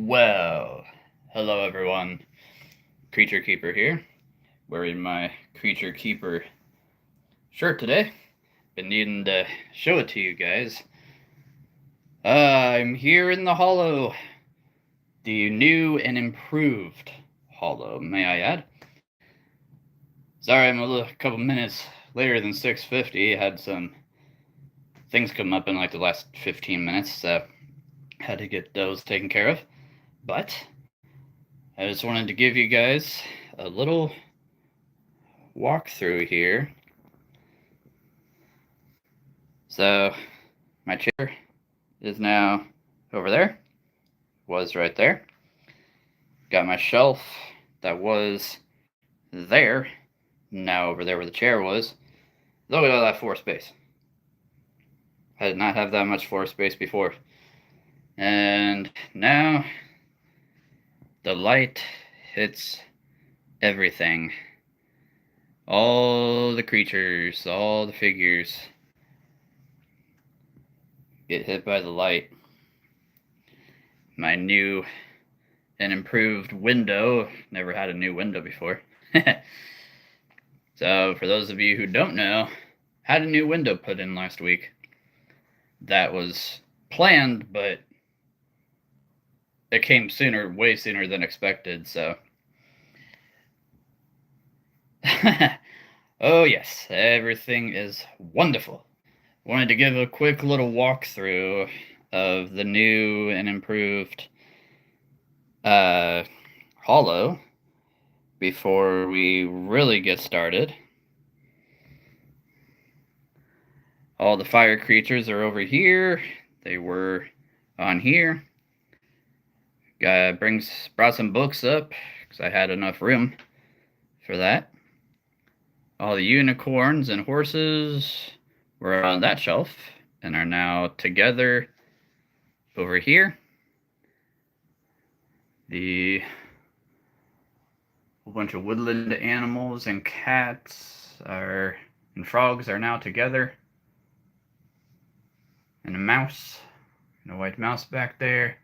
Well, hello everyone. Creature Keeper here, wearing my Creature Keeper shirt today. Been needing to show it to you guys. I'm here in the Hollow. The new and improved Hollow, may I add. Sorry, I'm a couple minutes later than 6:50. Had some things come up in like the last 15 minutes, so had to get those taken care of. But I just wanted to give you guys a little walkthrough here. So my chair is now over there, was right there. Got my shelf that was there, now over there where the chair was. Look at all that floor space. I did not have that much floor space before. And now the light hits everything. All the creatures, all the figures get hit by the light. My new and improved window. Never had a new window before. So for those of you who don't know, had a new window put in last week. That was planned, but it came sooner, way sooner than expected, so. Oh yes, everything is wonderful. Wanted to give a quick little walkthrough of the new and improved Hollow before we really get started. All the fire creatures are over here. They were on here. Brought some books up because I had enough room for that. All the unicorns and horses were on that shelf and are now together over here. The whole bunch of woodland animals and cats and frogs are now together. And a mouse, and a white mouse back there.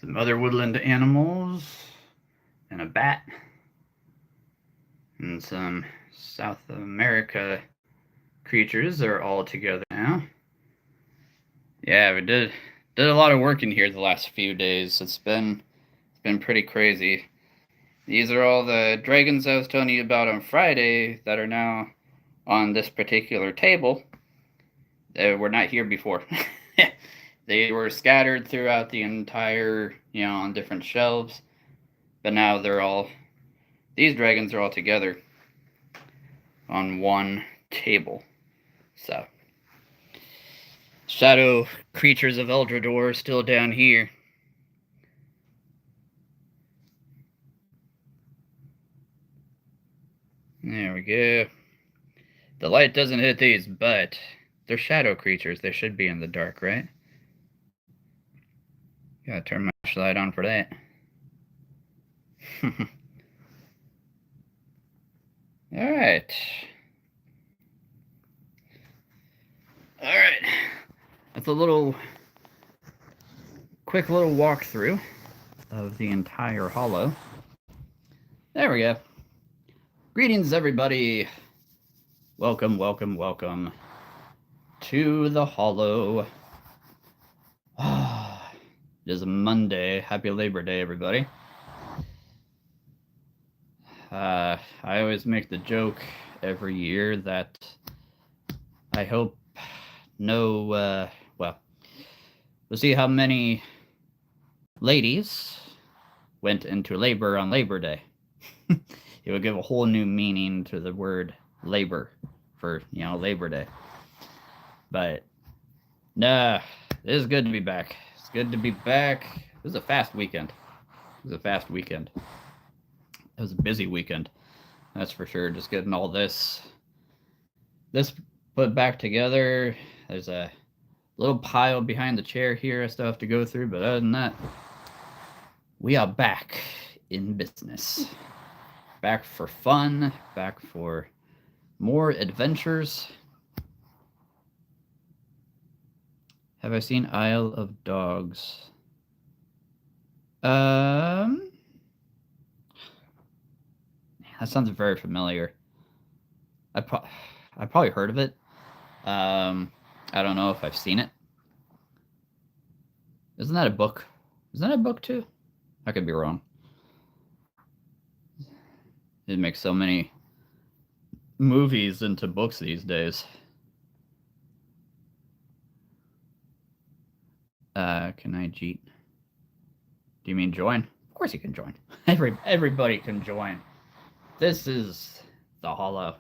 Some other woodland animals, and a bat, and some South America creatures are all together now. Yeah, we did a lot of work in here the last few days. It's been pretty crazy. These are all the dragons I was telling you about on Friday that are now on this particular table. They were not here before. They were scattered throughout the entire, on different shelves. But now these dragons are all together on one table. So, shadow creatures of Eldrador are still down here. There we go. The light doesn't hit these, but they're shadow creatures. They should be in the dark, right? Gotta turn my flashlight on for that. Alright. Alright. That's a quick little walkthrough of the entire Hollow. There we go. Greetings, everybody. Welcome, welcome, welcome to the Hollow. It is a Monday. Happy Labor Day, everybody. I always make the joke every year that I hope we'll see how many ladies went into labor on Labor Day. It would give a whole new meaning to the word labor for, Labor Day. But, it is good to be back. It's good to be back. It was a fast weekend. It was a busy weekend. That's for sure. Just getting all this put back together. There's a little pile behind the chair here I still have to go through, but other than that, we are back in business. Back for fun, back for more adventures. Have I seen Isle of Dogs? Um, that sounds very familiar. I probably heard of it. I don't know if I've seen it. Isn't that a book? Isn't that a book too? I could be wrong. It makes so many movies into books these days. Can I cheat? Do you mean join? Of course you can join. Everybody can join. This is the Hollow.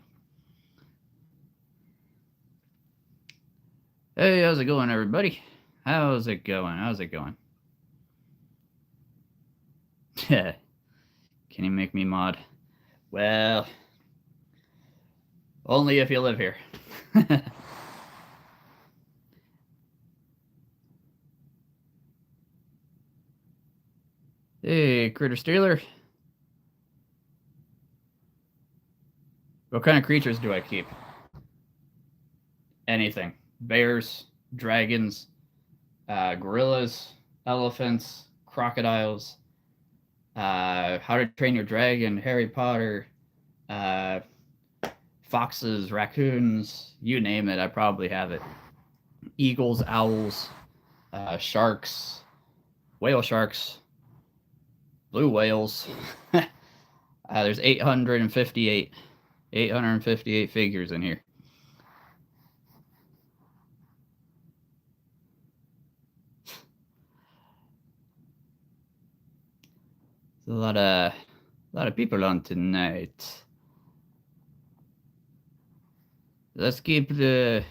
Hey, how's it going, everybody? How's it going? How's it going? Can you make me mod? Well, only if you live here. Hey, Critter Stealer. What kind of creatures do I keep? Anything. Bears, dragons, gorillas, elephants, crocodiles, How to Train Your Dragon, Harry Potter, foxes, raccoons, you name it, I probably have it. Eagles, owls, sharks, whale sharks, blue whales. There's 858 figures in here. There's a lot of people on tonight. Let's keep the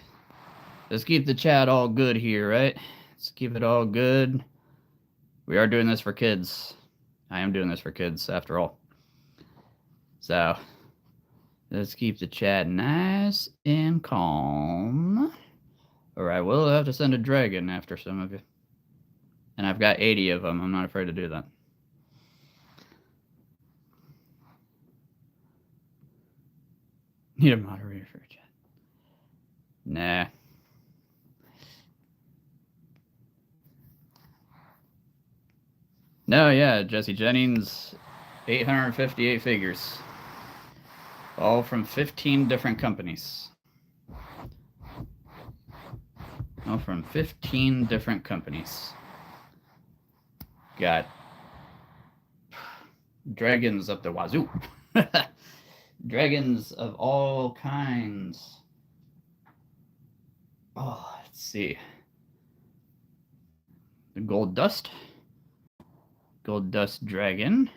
chat all good here, right? Let's keep it all good. We are doing this for kids. I am doing this for kids, after all. So, let's keep the chat nice and calm. Or I will have to send a dragon after some of you. And I've got 80 of them. I'm not afraid to do that. Need a moderator for a chat. Nah. No, yeah, Jesse Jennings, 858 figures. All from 15 different companies. All from 15 different companies. Got dragons up the wazoo. Dragons of all kinds. Oh, let's see. The Gold Dust. Gold Dust Dragon.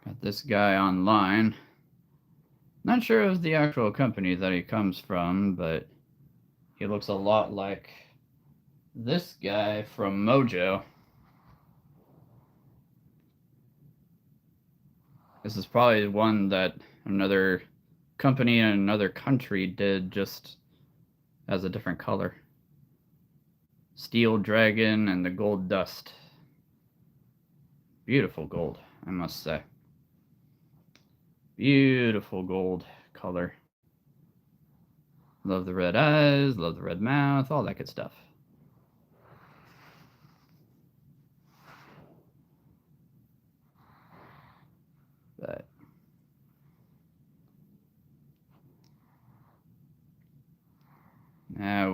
Got this guy online. Not sure of the actual company that he comes from, but he looks a lot like this guy from Mojo. This is probably one that another company in another country did, just as a different color. Steel Dragon and the Gold Dust. Beautiful gold, I must say. Beautiful gold color. Love the red eyes, love the red mouth, all that good stuff. But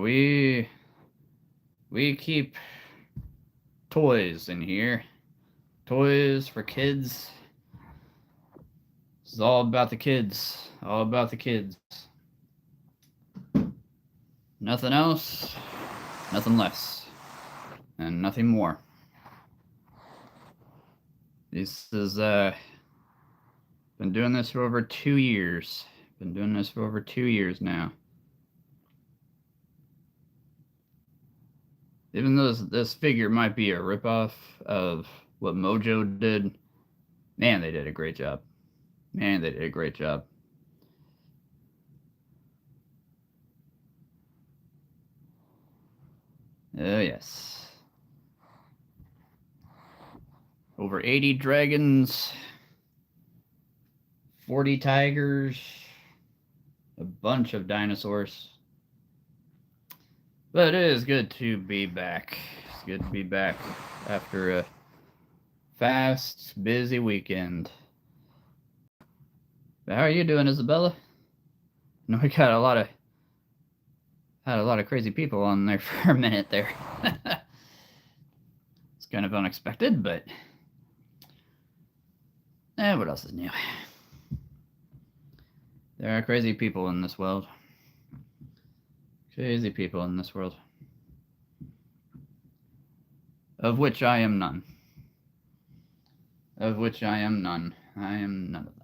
we keep toys in here. Toys for kids. This is all about the kids. All about the kids. Nothing else, nothing less, and nothing more. This is been doing this for over 2 years. Been doing this for over 2 years now. Even though this figure might be a ripoff of what Mojo did, man, they did a great job. Man, they did a great job. Oh, yes. Over 80 dragons. 40 tigers, a bunch of dinosaurs. But it is good to be back. It's good to be back after a fast, busy weekend. But how are you doing, Isabella? No, we got had a lot of crazy people on there for a minute there. It's kind of unexpected, but what else is new? There are crazy people in this world. Crazy people in this world. Of which I am none. Of which I am none. I am none of that.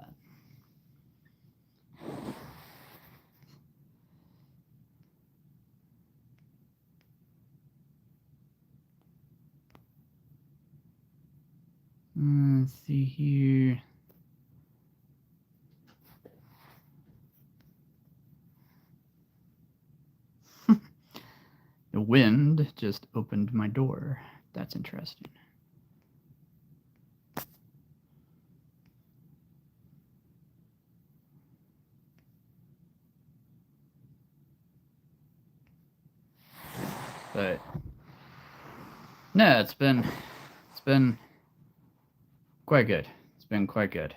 Let's see here. The wind just opened my door. That's interesting. But no, it's been quite good. It's been quite good.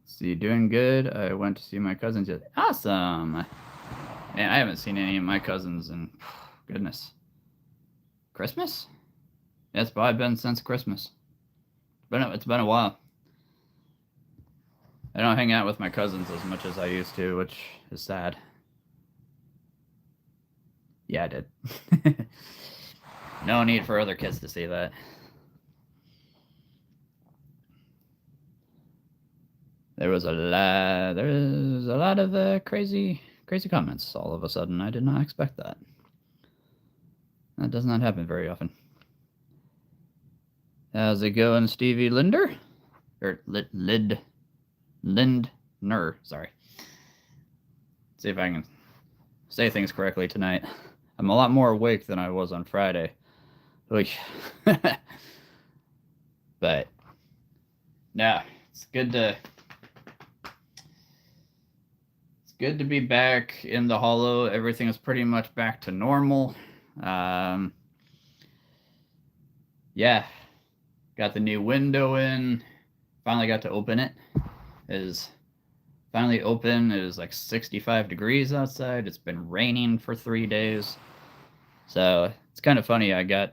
See, doing good. I went to see my cousins. Awesome. Man, I haven't seen any of my cousins in goodness. Christmas? Yeah, it's probably been since Christmas. It's been a while. I don't hang out with my cousins as much as I used to, which is sad. Yeah, I did. No need for other kids to see that. There was a lot of crazy comments all of a sudden. I did not expect that. That does not happen very often. How's it going, Stevie Linder? Or Lindner, sorry. See if I can say things correctly tonight. I'm a lot more awake than I was on Friday. But no, it's good to be back in the Hollow. Everything is pretty much back to normal. Yeah, got the new window in. Finally got to open it. It is finally open. It is like 65 degrees outside. It's been raining for 3 days. So it's kind of funny. I got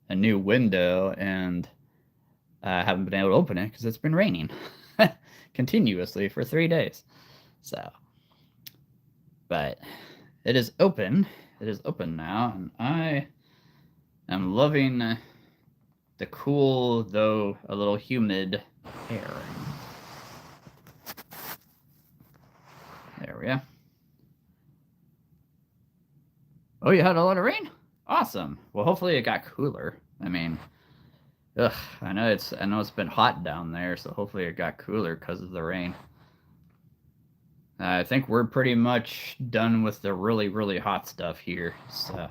a new window and I haven't been able to open it because it's been raining continuously for 3 days. So, but it is open. It is open now, and I am loving the cool, though a little humid air. There we go. Oh, you had a lot of rain? Awesome. Well, hopefully it got cooler. I mean, I know it's been hot down there, so hopefully it got cooler because of the rain. I think we're pretty much done with the really, really hot stuff here. So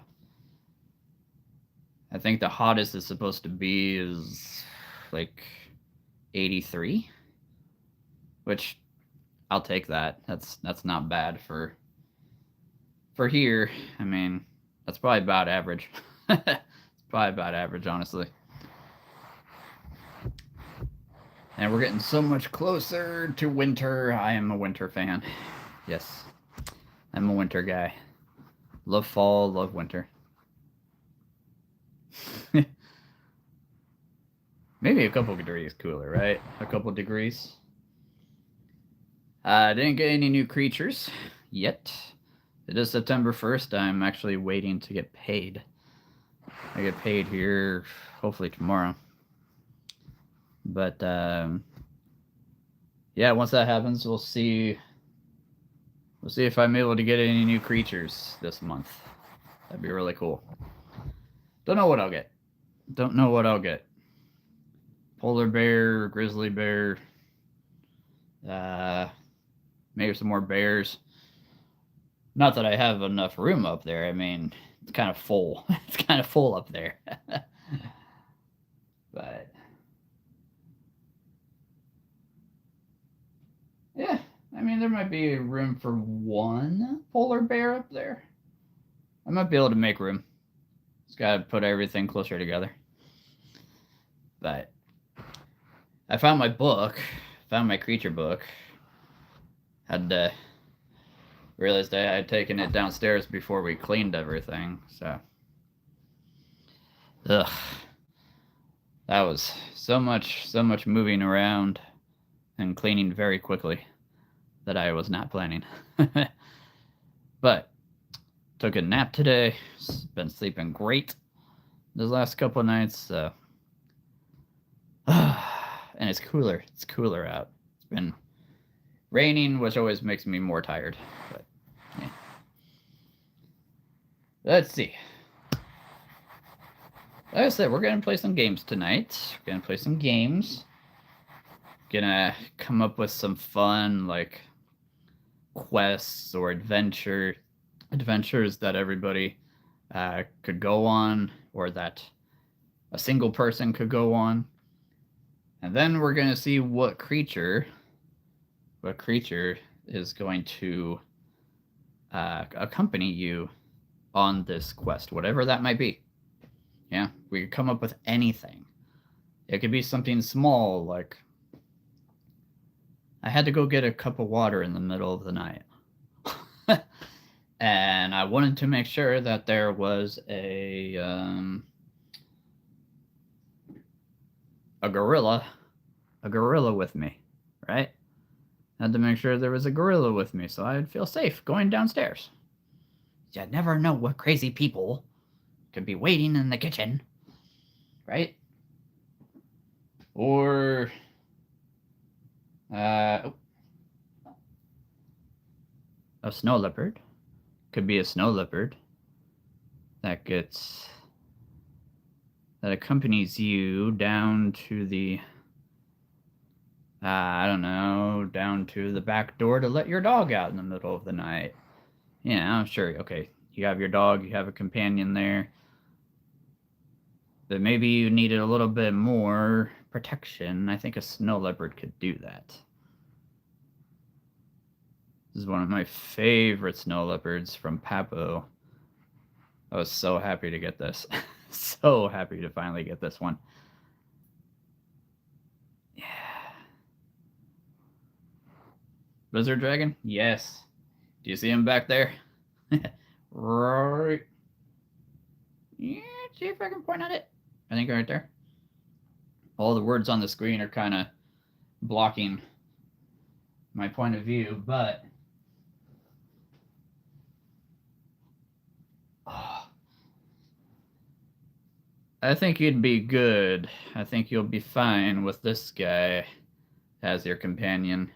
I think the hottest it's supposed to be is like 83, which I'll take that. That's not bad for here. I mean, that's probably about average. It's probably about average, honestly. And we're getting so much closer to winter. I am a winter fan. Yes, I'm a winter guy. Love fall, love winter. Maybe a couple degrees cooler, right? A couple degrees. Didn't get any new creatures yet. It is September 1st. I'm actually waiting to get paid. I get paid here hopefully tomorrow. But yeah, once that happens, we'll see. We'll see if I'm able to get any new creatures this month. That'd be really cool. Don't know what I'll get. Don't know what I'll get. Polar bear, grizzly bear, maybe some more bears. Not that I have enough room up there. I mean, it's kind of full. It's kind of full up there. But there might be room for one polar bear up there. I might be able to make room. Just gotta put everything closer together. But I found my book, found my creature book. Had realized I had taken it downstairs before we cleaned everything, so. Ugh. That was so much moving around and cleaning very quickly that I was not planning. But took a nap today. Been sleeping great those last couple of nights. So. And it's cooler. It's cooler out. It's been raining, which always makes me more tired. But yeah. Let's see. Like I said, we're gonna play some games tonight. We're gonna play some games. Gonna come up with some fun, like, quests or adventures that everybody could go on, or that a single person could go on. And then we're gonna see what creature is going to accompany you on this quest, whatever that might be. Yeah, we could come up with anything. It could be something small, like I had to go get a cup of water in the middle of the night. And I wanted to make sure that there was a gorilla with me, right? I had to make sure there was a gorilla with me so I'd feel safe going downstairs. You never know what crazy people could be waiting in the kitchen, right? Or a snow leopard. Could be a snow leopard that accompanies you down to the I don't know, down to the back door to let your dog out in the middle of the night. Yeah, I'm sure. Okay, you have your dog, you have a companion there. But maybe you needed a little bit more protection. I think a snow leopard could do that. This is one of my favorite snow leopards from Papo. I was so happy to get this. So happy to finally get this one. Yeah. Blizzard Dragon? Yes. Do you see him back there? Right. Yeah, see if I can point at it. I think right there. All the words on the screen are kind of blocking my point of view, but I think you'd be good. I think you'll be fine with this guy as your companion.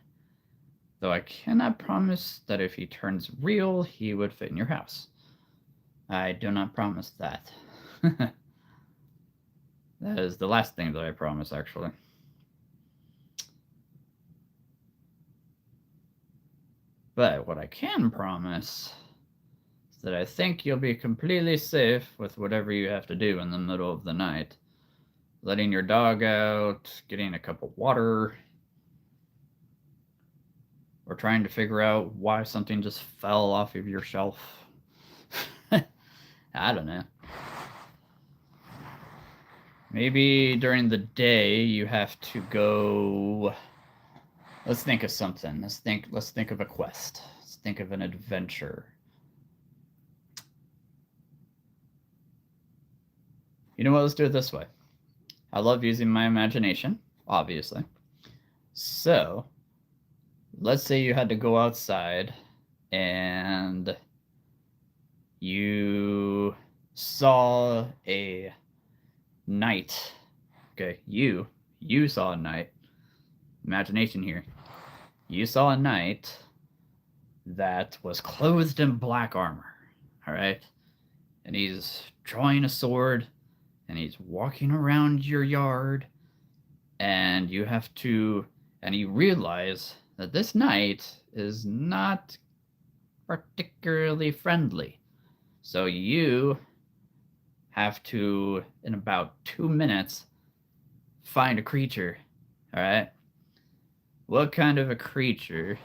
Though I cannot promise that if he turns real, he would fit in your house. I do not promise that. That is the last thing that I promise, actually. But what I can promise is that I think you'll be completely safe with whatever you have to do in the middle of the night. Letting your dog out, getting a cup of water, or trying to figure out why something just fell off of your shelf. I don't know. Maybe during the day you have to go. Let's think of something. Let's think of a quest. Let's think of an adventure. You know what? Let's do it this way. I love using my imagination, obviously. So, let's say you had to go outside and you saw a knight. Okay, you saw a knight. Imagination here. You saw a knight that was clothed in black armor. All right, and he's drawing a sword and he's walking around your yard, and you realize that this knight is not particularly friendly. So you have to, in about 2 minutes, find a creature. All right? What kind of a creature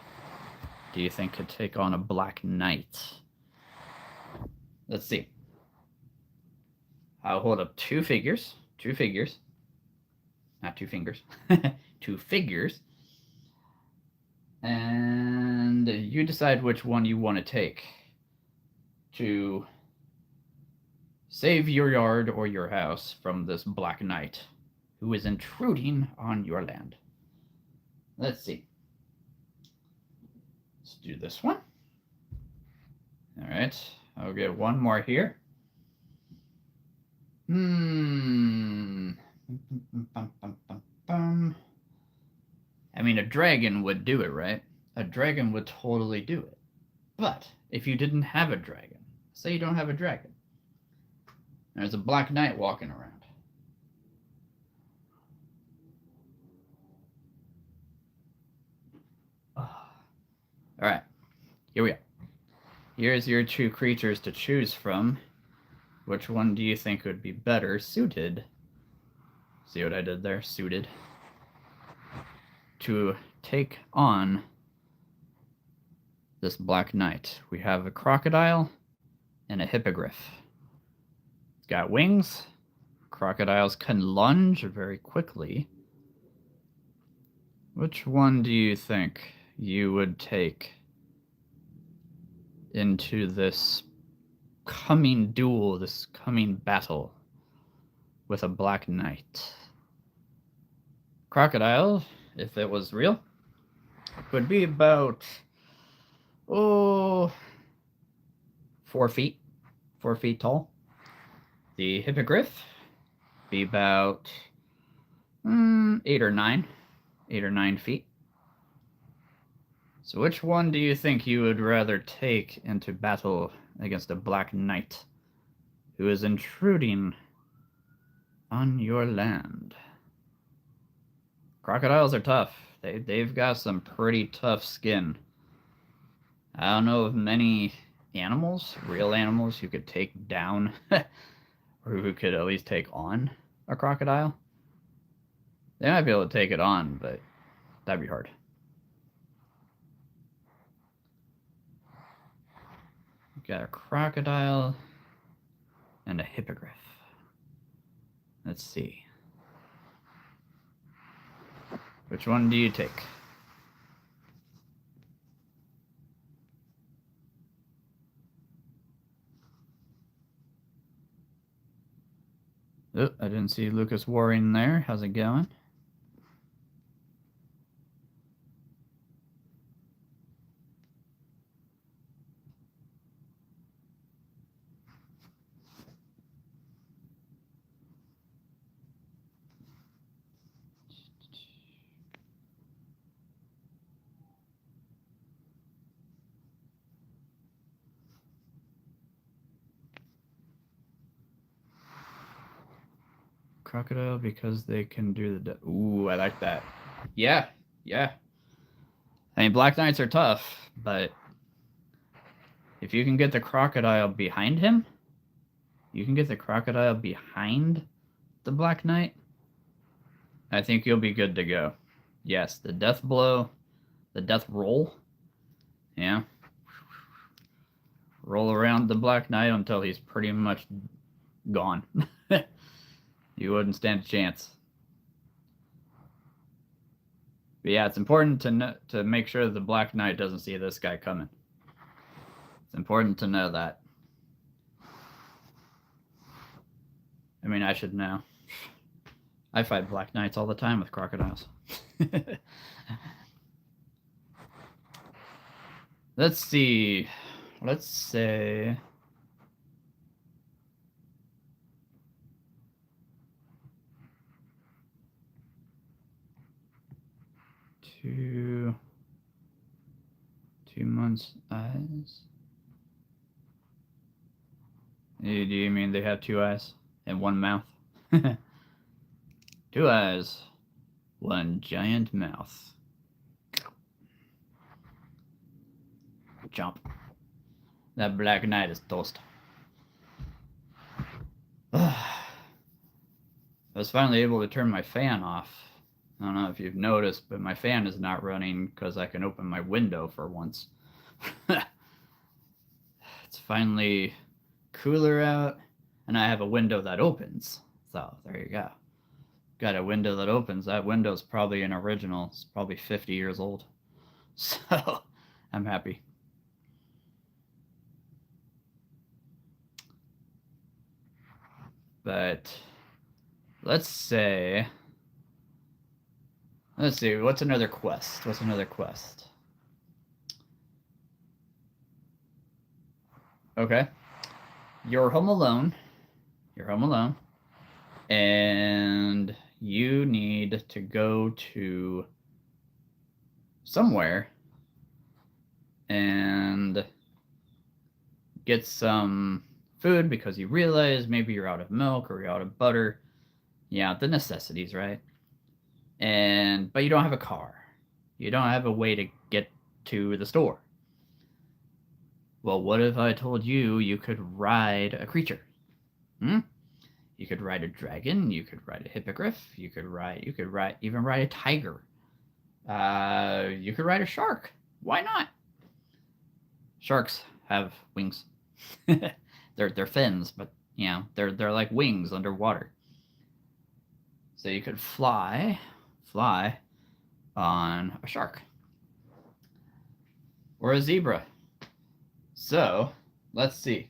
do you think could take on a Black Knight? Let's see. I'll hold up two figures. Not two fingers. Two figures. And you decide which one you want to take to save your yard or your house from this Black Knight who is intruding on your land. Let's see. Let's do this one. All right, I'll get one more here. I mean, a dragon would do it, right? A dragon would totally do it. But if you didn't have a dragon, say you don't have a dragon, there's a Black Knight walking around. All right, here we are. Here's your two creatures to choose from. Which one do you think would be better suited? See what I did there? Suited. To take on this Black Knight. We have a crocodile and a hippogriff. It's got wings. Crocodiles can lunge very quickly. Which one do you think you would take into this coming duel, this coming battle with a Black Knight? Crocodile, if it was real, would be about 4 feet, 4 feet tall. The hippogriff be about 8 or 9 feet. So which one do you think you would rather take into battle against a Black Knight who is intruding on your land? Crocodiles are tough. They've got some pretty tough skin. I don't know of many animals, real animals, who could take down or who could at least take on a crocodile. They might be able to take it on, but that'd be hard. Got a crocodile and a hippogriff. Let's see. Which one do you take? Oh, I didn't see Lucas Warring there. How's it going? Crocodile because they can do the... Ooh, I like that. Yeah. I mean, Black Knights are tough, but if you can get the crocodile behind him, you can get the crocodile behind the Black Knight, I think you'll be good to go. Yes, the death blow, the death roll. Yeah. Roll around the Black Knight until he's pretty much gone. You wouldn't stand a chance. But yeah, it's important to make sure the Black Knight doesn't see this guy coming. It's important to know that. I mean, I should know. I fight Black Knights all the time with crocodiles. Let's see. Let's say... Two months eyes. Do you mean they have 2 eyes and 1 mouth? 2 eyes, 1 giant mouth. Jump. That Black Knight is toast. I was finally able to turn my fan off. I don't know if you've noticed, but my fan is not running because I can open my window for once. It's finally cooler out, and I have a window that opens. So there you go. Got a window that opens. That window's probably an original. It's probably 50 years old. So I'm happy. But let's see, what's another quest? Okay. You're home alone. And you need to go to somewhere and get some food because you realize maybe you're out of milk or you're out of butter. Yeah, the necessities, right? But you don't have a car. You don't have a way to get to the store. Well, what if I told you could ride a creature? You could ride a dragon, you could ride a hippogriff, you could even ride a tiger. You could ride a shark. Why not? Sharks have wings. they're fins, but they're like wings underwater. So you could fly on a shark or a zebra. So let's see.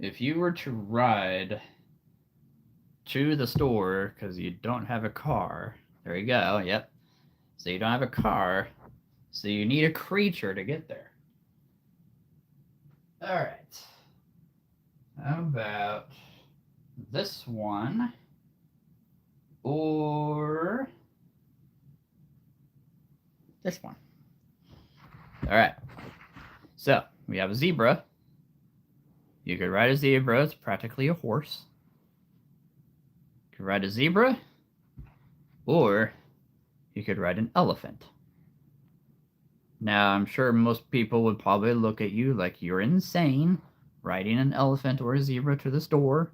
If you were to ride to the store because you don't have a car, there you go. Yep. So you don't have a car, so you need a creature to get there. All right. How about this one or this one? All right. So we have a zebra. You could ride a zebra. It's practically a horse. You could ride a zebra, or you could ride an elephant. Now, I'm sure most people would probably look at you like you're insane, riding an elephant or a zebra to the store.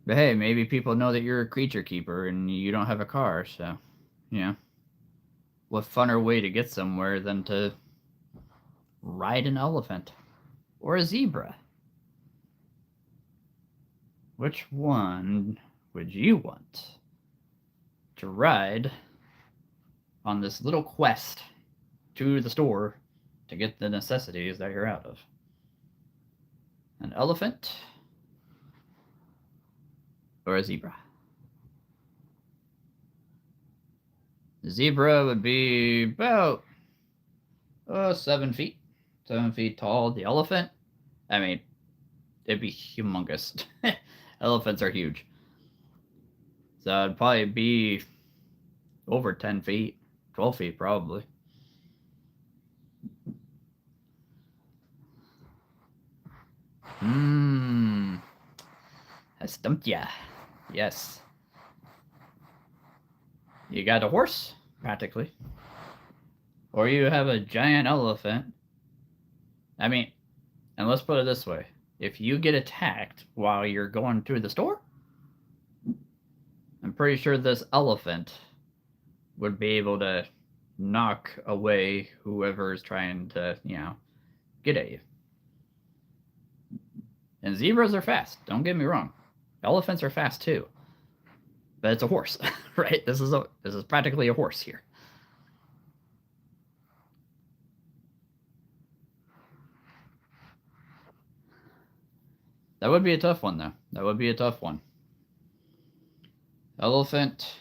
But hey, maybe people know that you're a creature keeper and you don't have a car, so, what funner way to get somewhere than to ride an elephant or a zebra? Which one would you want to ride on this little quest to the store to get the necessities that you're out of? An elephant or a zebra? The zebra would be about 7 feet. 7 feet tall. The elephant, I mean, it'd be humongous. Elephants are huge. So it'd probably be over 10 feet, 12 feet probably. I stumped ya. Yes. You got a horse, practically. Or you have a giant elephant. I mean, and let's put it this way. If you get attacked while you're going through the store, I'm pretty sure this elephant would be able to knock away whoever's trying to, get at you. And zebras are fast. Don't get me wrong. Elephants are fast too. But it's a horse, right? This is practically a horse here. That would be a tough one, though. That would be a tough one. Elephant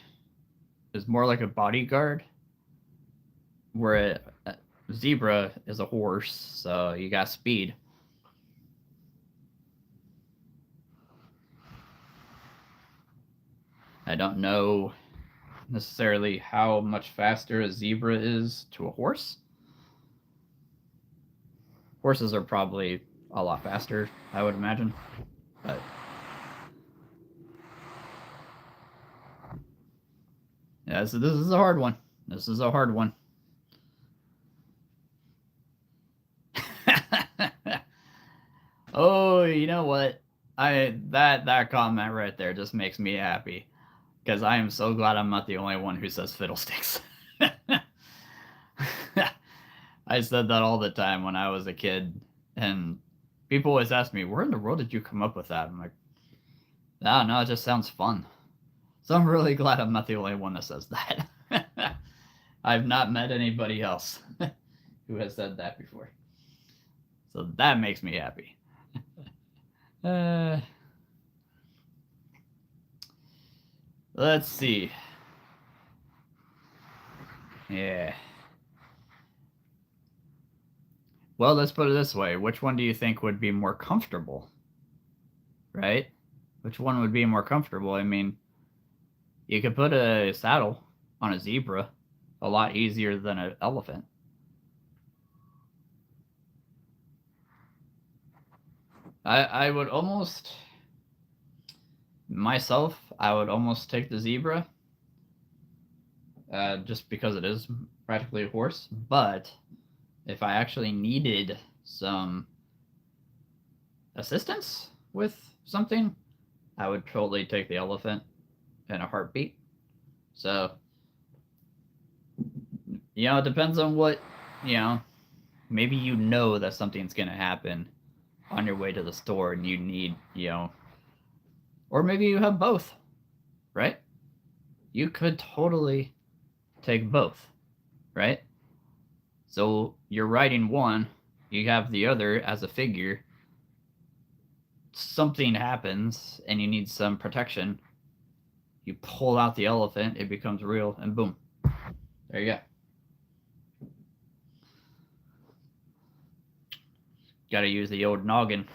is more like a bodyguard, where a zebra is a horse, so you got speed. I don't know necessarily how much faster a zebra is to a horse. Horses are probably a lot faster, I would imagine. But yeah, so this is a hard one. This is a hard one. Oh, you know what? That comment right there just makes me happy. Because I am so glad I'm not the only one who says fiddlesticks. I said that all the time when I was a kid, and people always ask me, "Where in the world did you come up with that?" I'm like, "I don't know. It just sounds fun." So I'm really glad I'm not the only one that says that. I've not met anybody else who has said that before, so that makes me happy. Uh, let's see. Yeah. Well, let's put it this way. Which one do you think would be more comfortable? Right? Which one would be more comfortable? I mean, you could put a saddle on a zebra a lot easier than an elephant. I would almost, myself, I would almost take the zebra just because it is practically a horse. But if I actually needed some assistance with something, I would totally take the elephant in a heartbeat. So, it depends on what, you know, maybe that something's going to happen on your way to the store and you need, or maybe you have both, right? You could totally take both, right? So you're riding one, you have the other as a figure. Something happens and you need some protection. You pull out the elephant, it becomes real, and boom. There you go. Gotta use the old noggin.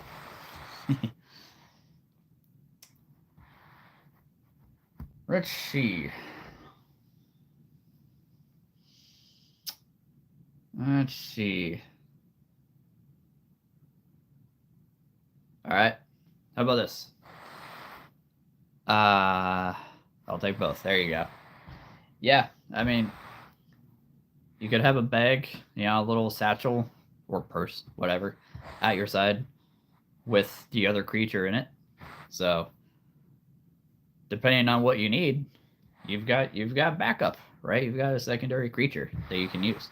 Let's see. Let's see. All right. How about this? I'll take both. There you go. Yeah, I mean, you could have a bag, a little satchel or purse, whatever, at your side with the other creature in it. So, depending on what you need, you've got backup, right? You've got a secondary creature that you can use.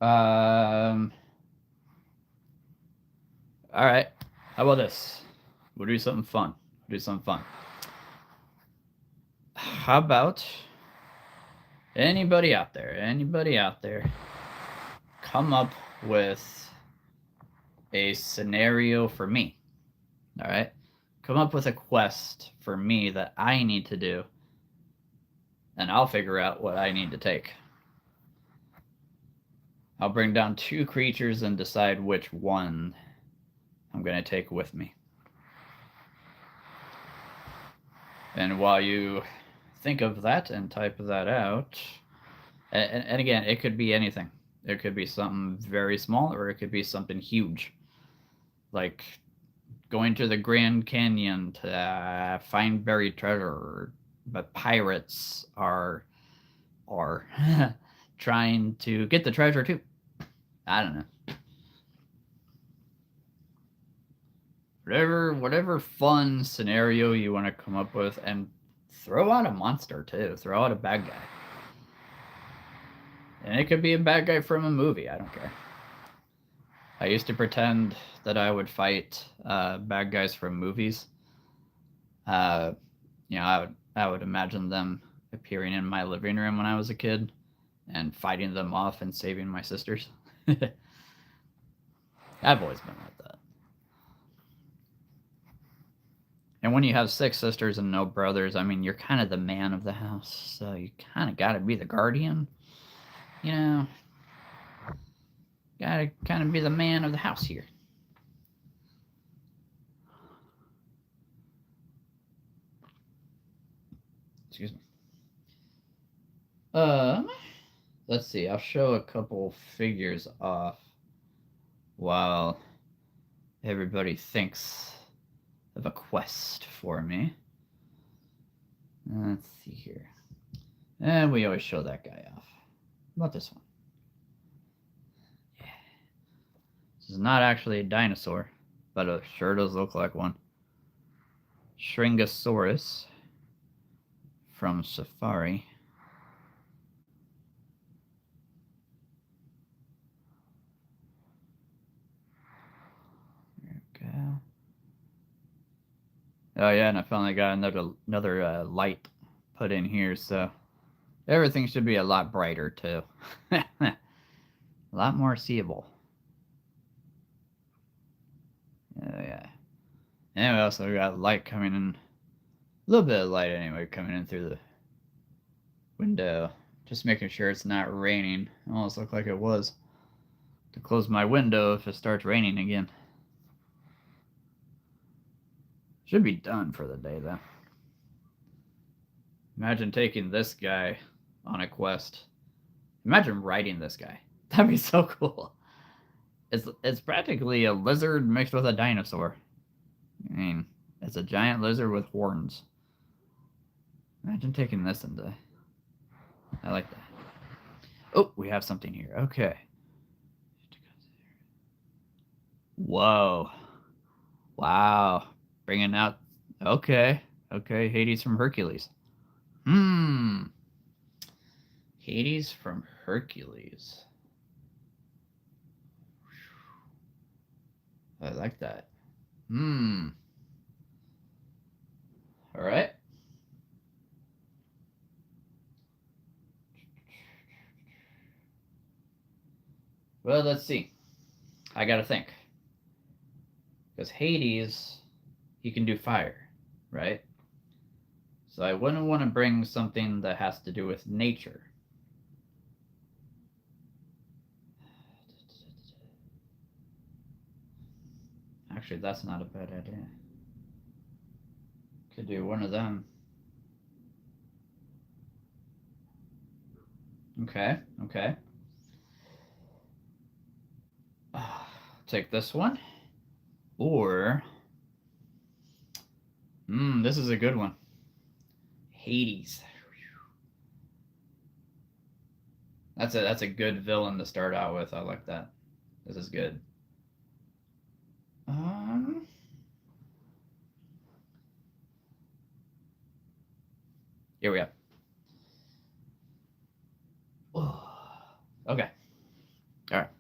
All right. How about this? We'll do something fun. How about anybody out there come up with a scenario for me? All right. Come up with a quest for me that I need to do, and I'll figure out what I need to take. I'll bring down 2 creatures and decide which one I'm going to take with me. And while you think of that and type that out, and again, it could be anything. It could be something very small, or it could be something huge, like going to the Grand Canyon to find buried treasure, but pirates are trying to get the treasure too. I don't know. Whatever fun scenario you want to come up with, and throw out a monster too. Throw out a bad guy. And it could be a bad guy from a movie. I don't care. I used to pretend that I would fight bad guys from movies. I would imagine them appearing in my living room when I was a kid and fighting them off and saving my sisters. I've always been like that. And when you have 6 sisters and no brothers, I mean, you're kind of the man of the house, so you kind of got to be the guardian. Gotta kind of be the man of the house here. Excuse me. Let's see. I'll show a couple figures off while everybody thinks of a quest for me. Let's see here. And we always show that guy off. How about this one? Yeah. This is not actually a dinosaur, but it sure does look like one. Shringosaurus from Safari. Oh yeah, and I finally got another light put in here, so everything should be a lot brighter too. A lot more seeable. Oh yeah. And we also got light coming in, a little bit of light anyway, coming in through the window. Just making sure it's not raining. Almost looked like it was. To close my window if it starts raining again. Should be done for the day though. Imagine taking this guy on a quest. Imagine riding this guy. That'd be so cool. It's practically a lizard mixed with a dinosaur. I mean, it's a giant lizard with horns. Imagine taking this into. I like that. Oh, we have something here. Okay. Whoa. Wow. Bringing out. Okay. Okay. Hades from Hercules. Hades from Hercules. I like that. All right. Well, let's see. I gotta think. Because Hades, he can do fire, right? So I wouldn't want to bring something that has to do with nature. Actually, that's not a bad idea. Could do one of them. Okay, okay. Take this one. Or, this is a good one. Hades. That's a good villain to start out with. I like that. This is good. Here we go. Okay. All right.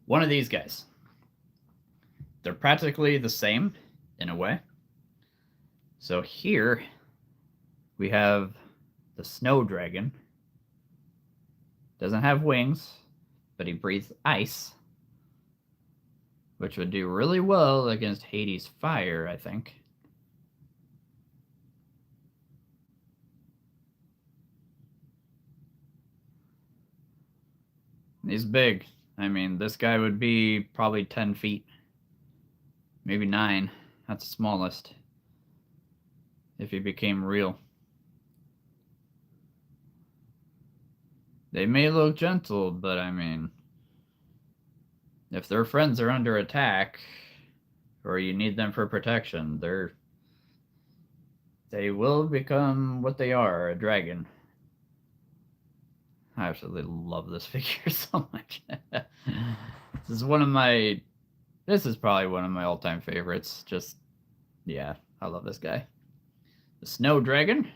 One of these guys. They're practically the same in a way. So here we have the snow dragon. Doesn't have wings, but he breathes ice, which would do really well against Hades' fire, I think. He's big. I mean, this guy would be probably 10 feet. Maybe 9. That's the smallest. If he became real. They may look gentle, but I mean, if their friends are under attack, or you need them for protection, they will become what they are, a dragon. I absolutely love this figure so much. This is probably one of my all-time favorites. Just, yeah, I love this guy. The Snow Dragon,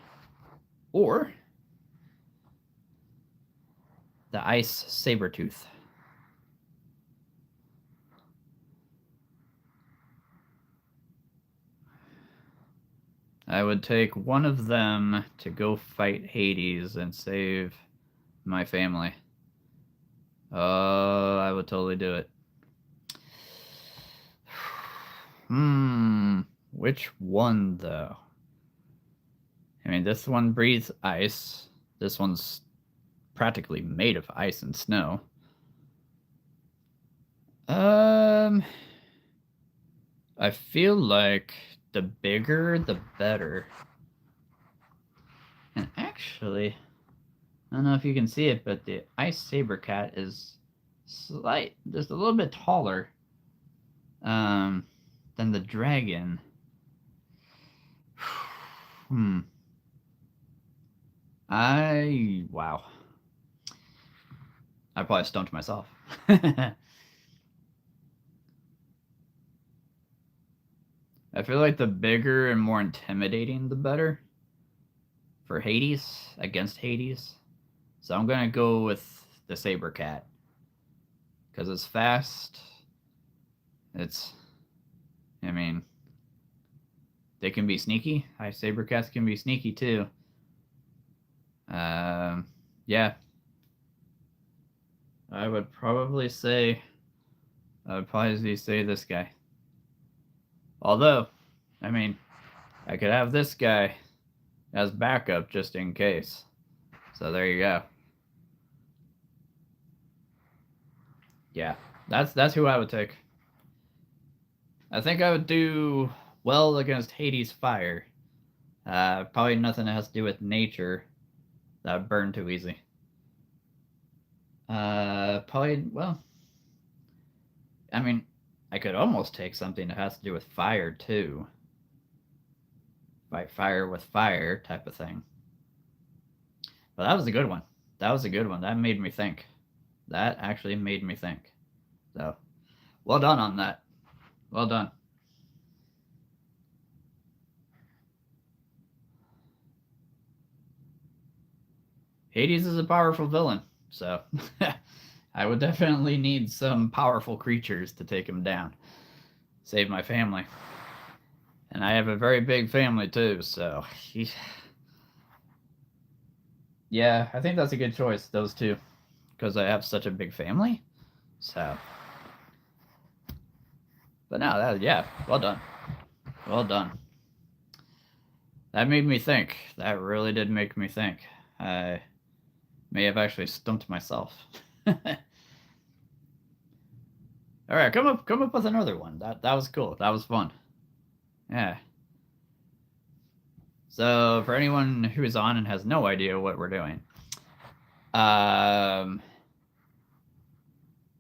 or the Ice Sabertooth. I would take one of them to go fight Hades and save my family. Oh, I would totally do it. Which one, though? I mean, this one breathes ice. This one's practically made of ice and snow. I feel like the bigger, the better. And actually, I don't know if you can see it, but the Ice Saber Cat is just a little bit taller than the dragon. Wow. I probably stumped myself. I feel like the bigger and more intimidating, the better. For Hades, against Hades. So I'm going to go with the Saber Cat. Because it's fast. I mean, they can be sneaky. Ice saber cats can be sneaky too. Yeah. I would probably say this guy. Although, I mean, I could have this guy as backup just in case. So there you go. Yeah, that's who I would take. I think I would do well against Hades Fire. Probably nothing that has to do with nature. That would burn too easy. Probably, well, I mean, I could almost take something that has to do with fire too. Fight fire with fire type of thing. But that was a good one. That was a good one. That made me think. That actually made me think. So, well done on that. Well done. Hades is a powerful villain, so I would definitely need some powerful creatures to take him down. Save my family. And I have a very big family too, so yeah, I think that's a good choice, those two, because I have such a big family. So, but no, yeah, well done, well done. That made me think. That really did make me think. I may have actually stumped myself. All right, come up with another one. That was cool. That was fun. Yeah. So for anyone who is on and has no idea what we're doing,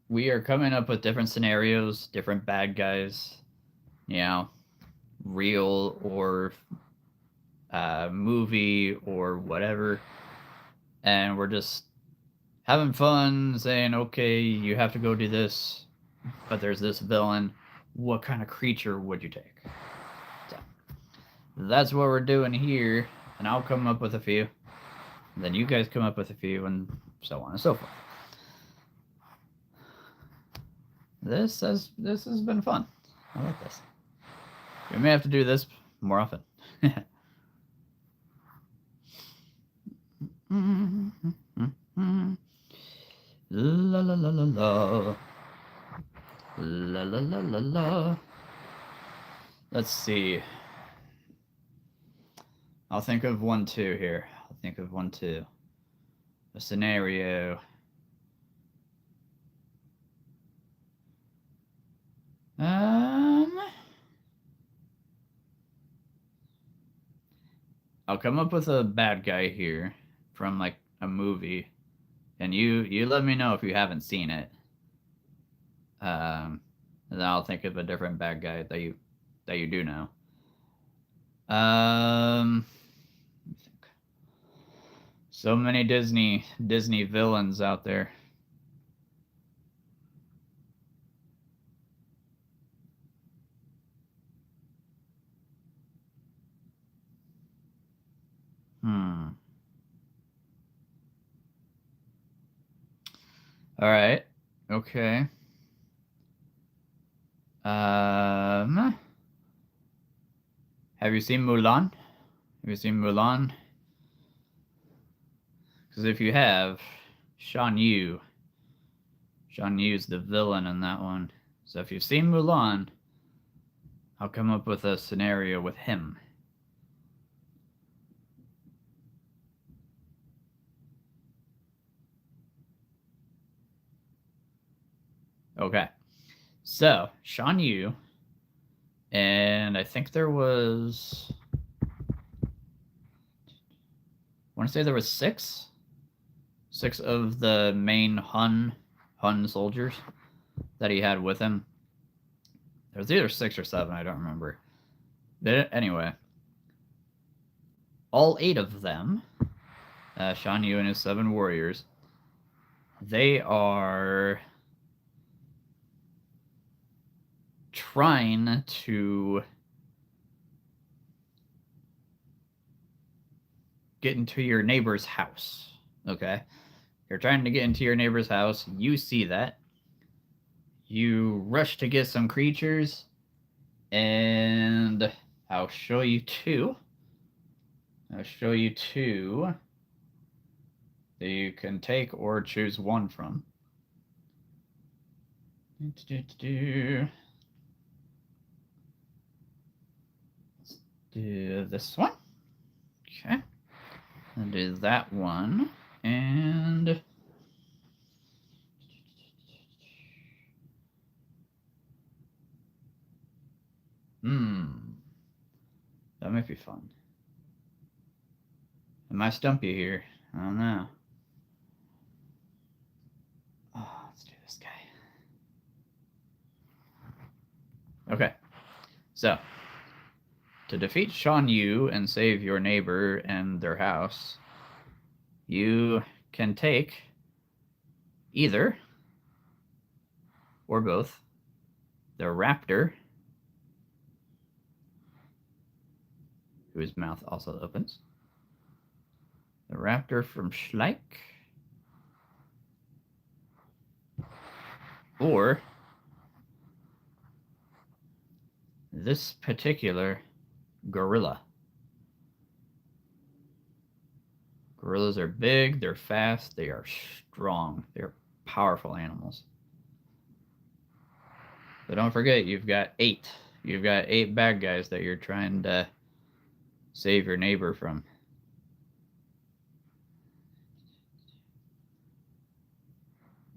we are coming up with different scenarios, different bad guys, you know, real or movie or whatever, and we're just having fun, saying, okay, you have to go do this, but there's this villain. What kind of creature would you take? So that's what we're doing here, and I'll come up with a few. Then you guys come up with a few, and so on and so forth. This has been fun. I like this. We may have to do this more often. La la la la la. La la la la la. Let's see. I'll think of one too here. I'll think of one too. A scenario. I'll come up with a bad guy here from like a movie, and you let me know if you haven't seen it. And then I'll think of a different bad guy that you do know. So many Disney villains out there. All right. Okay. Have you seen Mulan? Have you seen Mulan? Because if you have, Shan Yu is the villain in that one. So if you've seen Mulan, I'll come up with a scenario with him. Okay. So, Shan Yu, and I think there was, I want to say there was six of the main Hun soldiers that he had with him. There was either 6 or 7, I don't remember. But anyway, all 8 of them, Shan Yu and his 7 warriors, they are trying to get into your neighbor's house. Okay? You're trying to get into your neighbor's house. You see that. You rush to get some creatures, and I'll show you two. I'll show you two that you can take or choose one from. Let's do this one. Okay. I'll do that one. And that might be fun. I might stump you here. I don't know. Oh, let's do this guy. Okay. So, to defeat Shan Yu and save your neighbor and their house, you can take either or both the raptor, whose mouth also opens, the raptor from Schleich, or this particular gorilla. Gorillas are big, they're fast, they are strong, they're powerful animals. But don't forget, you've got 8. You've got 8 bad guys that you're trying to save your neighbor from.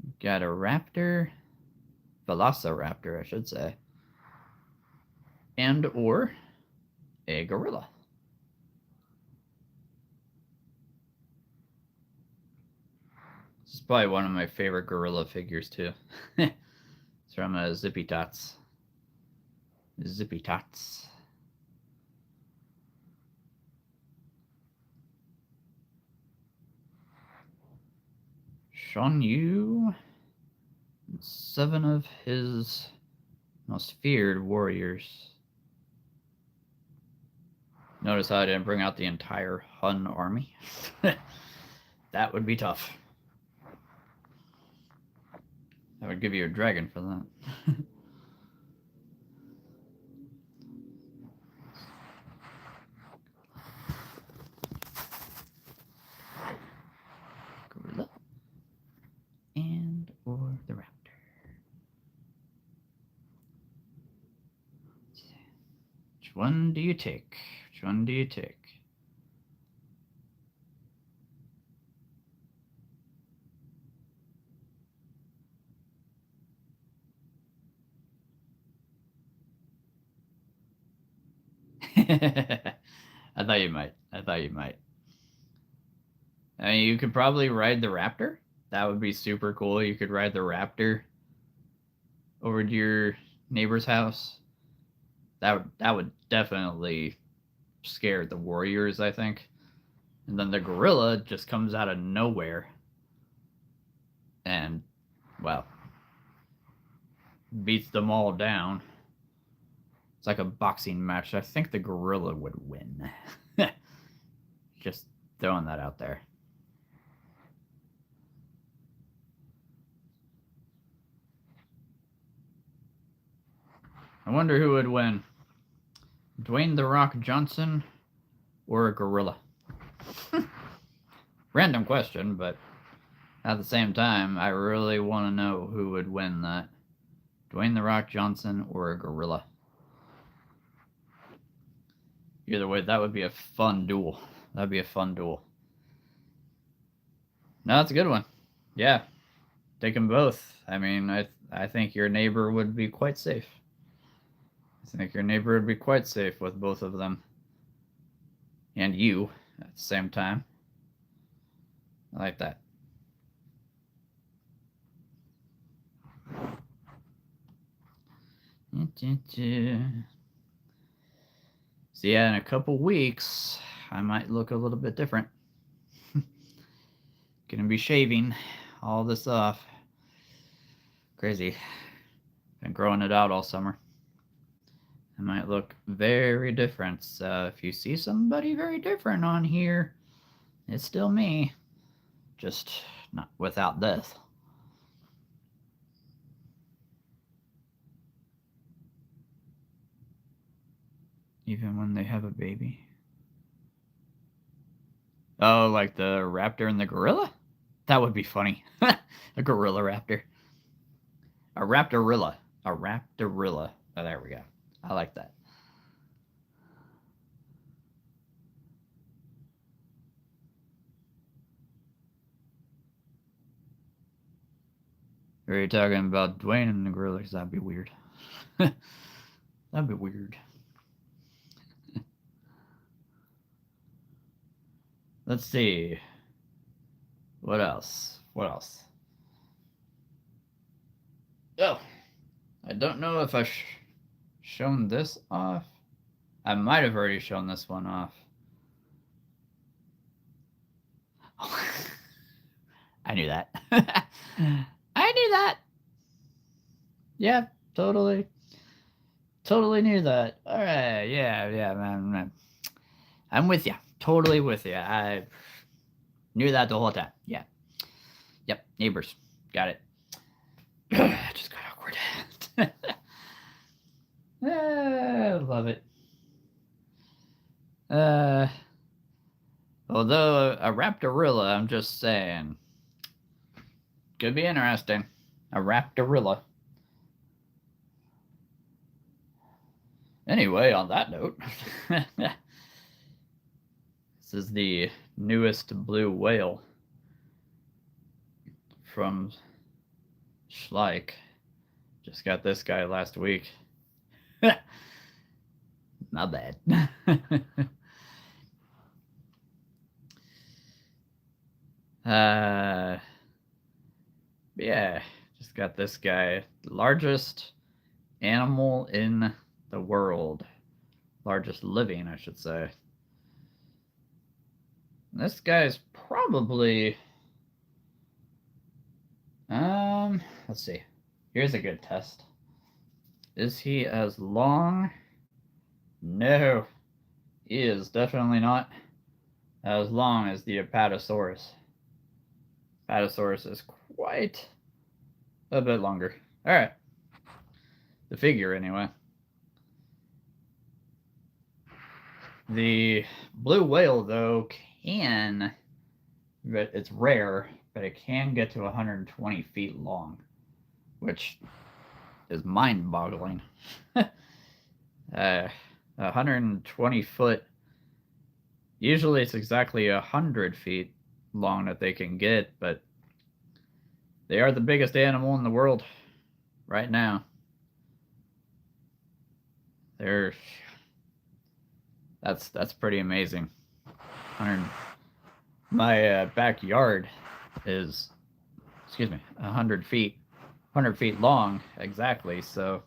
You've got a raptor, velociraptor, I should say, and or a gorilla. This is probably one of my favorite gorilla figures too. It's from Zippy Tots. Zippy Tots. Shan Yu, 7 of his most feared warriors. Notice how I didn't bring out the entire Hun army? That would be tough. I would give you a dragon for that. Gorilla. And or the raptor. Which one do you take? Which one do you take? I thought you might. I thought you might. I mean, you could probably ride the raptor. That would be super cool. You could ride the raptor over to your neighbor's house. That would definitely scare the warriors, I think. And then the gorilla just comes out of nowhere and, well, beats them all down. It's like a boxing match. I think the gorilla would win. Just throwing that out there. I wonder who would win. Dwayne "The Rock" Johnson or a gorilla? Random question, but at the same time, I really want to know who would win that. Dwayne "The Rock" Johnson or a gorilla? Either way, that would be a fun duel. That'd be a fun duel. No, that's a good one. Yeah, take them both. I mean, I think your neighbor would be quite safe. I think your neighbor would be quite safe with both of them. And you at the same time. I like that. So yeah, in a couple weeks, I might look a little bit different. Gonna be shaving all this off. Crazy. Been growing it out all summer. I might look very different. So if you see somebody very different on here, it's still me. Just not without this. even when they have a baby. Oh, like the raptor and the gorilla? That would be funny. A gorilla raptor. A raptorilla. A raptorilla. Oh, there we go. I like that. Are you talking about Dwayne and the gorilla? Because that'd be weird. That'd be weird. Let's see. What else? What else? Oh, I don't know if I've shown this off. I might have already shown this one off. I knew that. I knew that. Yeah, totally. Totally knew that. All right, yeah, man. I'm with you. Totally with you. I knew that the whole time. Yeah. Yep, neighbors. Got it. Just got awkward. Love it. Although a raptorilla, I'm just saying, could be interesting. A raptorilla. Anyway, on that note, this is the newest blue whale from Schleich. Just got this guy last week. Not bad. Yeah, just got this guy. Largest animal in the world. Largest living, I should say. This guy's probably... let's see. Here's a good test. Is he as long? No. He is definitely not as long as the Apatosaurus. Apatosaurus is quite a bit longer. Alright. The figure, anyway. The blue whale, though, can... but it's rare, but it can get to 120 feet long, which is mind-boggling. 120 foot. Usually it's exactly 100 feet long that they can get, but they are the biggest animal in the world right now. That's pretty amazing. My backyard is, 100 feet long exactly. So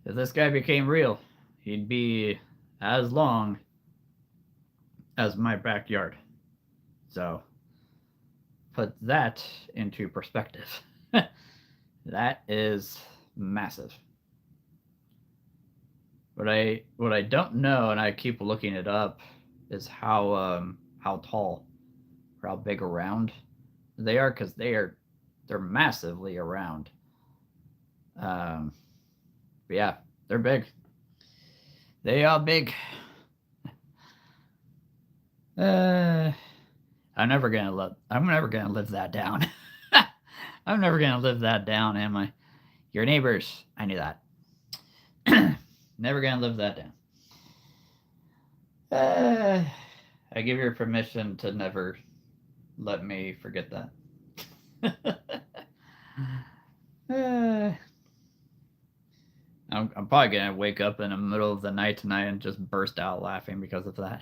if this guy became real, he'd be as long as my backyard. So put that into perspective. That is massive. What I don't know, and I keep looking it up, is how tall or how big around they are, because they're massively around. But yeah, they're big. They are big. I'm never gonna live that down. I'm never gonna live that down, am I? Your neighbors, I knew that. Never gonna live that down. I give you permission to never let me forget that. I'm probably gonna wake up in the middle of the night tonight and just burst out laughing because of that.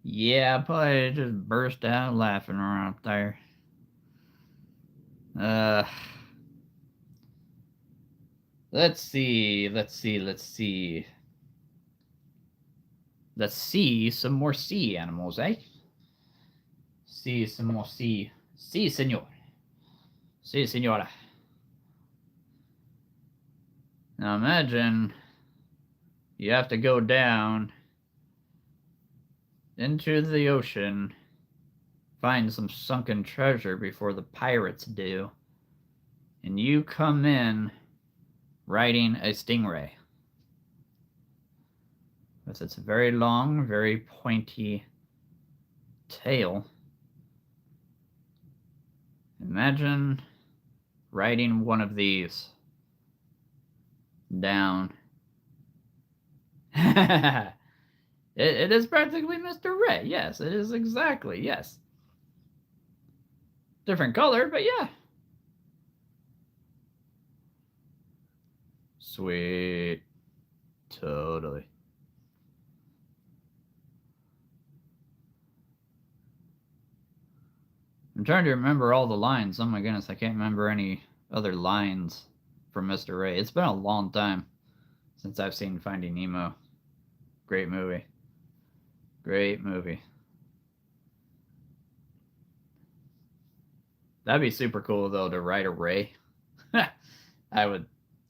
Yeah, I probably just burst out laughing around there. Let's see. Let's see some more sea animals, eh? See some more sea. Si, senor. Si, senora. Now imagine you have to go down into the ocean, find some sunken treasure before the pirates do, and you come in riding a stingray with its very long, very pointy tail. Imagine riding one of these down. it is practically Mr. Ray. Yes, it is exactly. Yes. Different color, but yeah. Sweet. Totally. I'm trying to remember all the lines. Oh my goodness, I can't remember any other lines from Mr. Ray. It's been a long time since I've seen Finding Nemo. Great movie. Great movie. That'd be super cool though to write a Ray. I would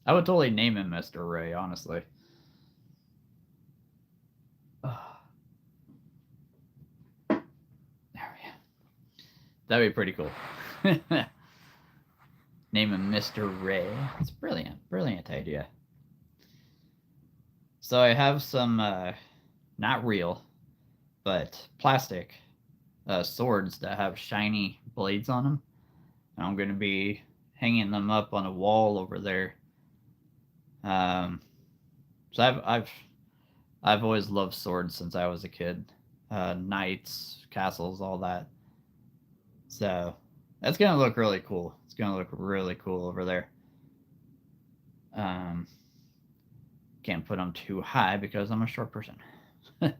totally name him Mr. Ray, honestly. There we go. That'd be pretty cool. Name him Mr. Ray. It's brilliant. Brilliant idea. So I have some not real, but plastic swords that have shiny blades on them. And I'm going to be hanging them up on a wall over there. So I've always loved swords since I was a kid. Knights, castles, all that. So that's gonna look really cool. It's gonna look really cool over there. Can't put them too high because I'm a short person. Excuse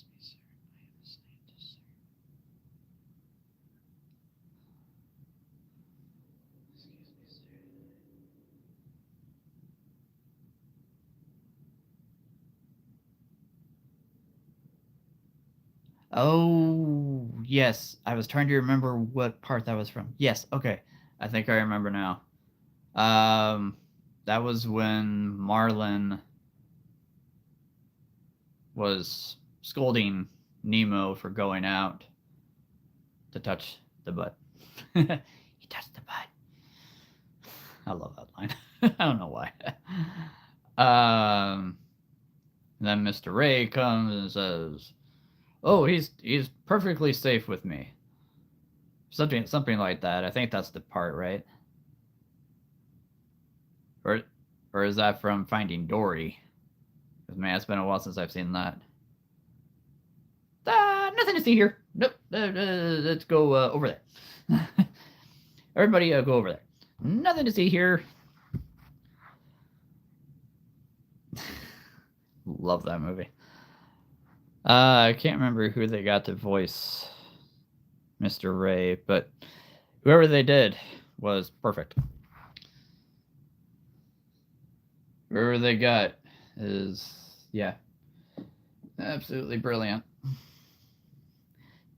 me, sir. I am a scientist, sir. Excuse me, sir. Oh, yes. I was trying to remember what part that was from. Yes, okay. I think I remember now. That was when Marlin was scolding Nemo for going out to touch the butt. He touched the butt. I love that line. I don't know why. Then Mr. Ray comes and says, "Oh, he's perfectly safe with me." Something like that. I think that's the part, right? Or is that from Finding Dory? Because man, it's been a while since I've seen that. Nothing to see here. Nope. Let's go over there. Everybody, go over there. Nothing to see here. Love that movie. I can't remember who they got to voice Mr. Ray, but whoever they did was perfect. Whoever they got is, yeah, absolutely brilliant.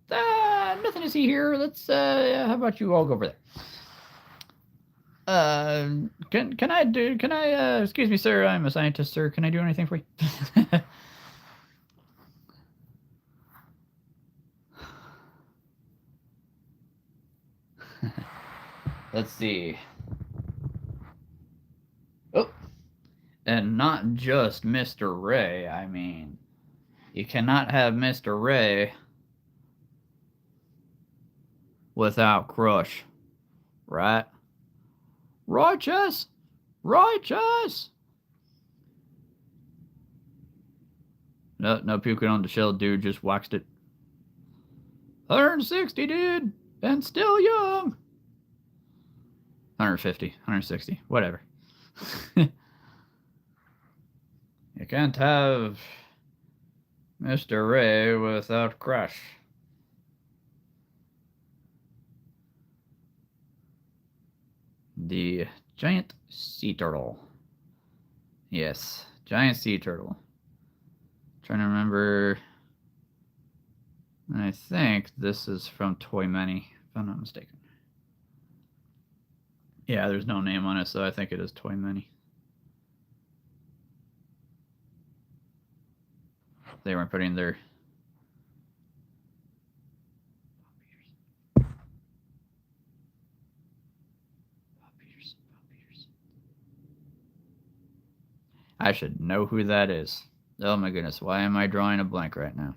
Nothing to see here. Let's, how about you all go over there? Can I, excuse me, sir, I'm a scientist, sir. Can I do anything for you? Let's see. Oh, and not just Mr. Ray. I mean, you cannot have Mr. Ray without Crush, right? Righteous! Righteous! No puking on the shell, dude. Just waxed it. 160, dude! And still young! 150, 160, whatever. You can't have Mr. Ray without Crush. The giant sea turtle. Yes, giant sea turtle. Trying to remember. I think this is from Toy Many, if I'm not mistaken. Yeah, there's no name on it, so I think it is Toy Many. They weren't putting their... I should know who that is. Oh my goodness, why am I drawing a blank right now?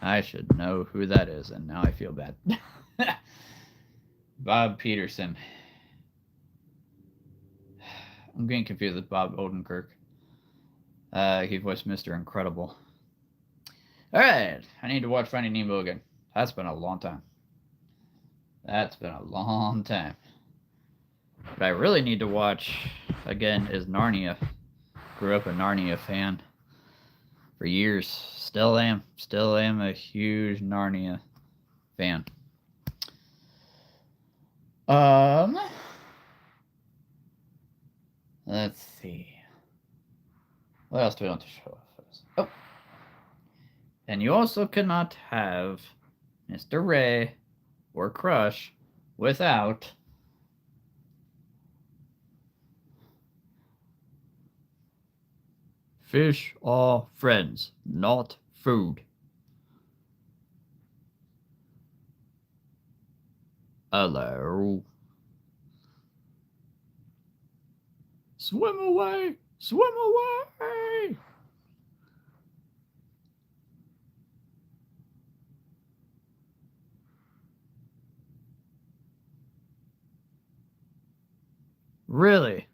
I should know who that is, and now I feel bad. Bob Peterson. I'm getting confused with Bob Odenkirk. He voiced Mr. Incredible. Alright, I need to watch Finding Nemo again. That's been a long time. That's been a long time. What I really need to watch again is Narnia. Grew up a Narnia fan for years. Still am a huge Narnia fan. Let's see. What else do we want to show off? Oh. And you also cannot have Mr. Ray or Crush without fish are friends, not food. Hello. Swim away! Swim away! Really?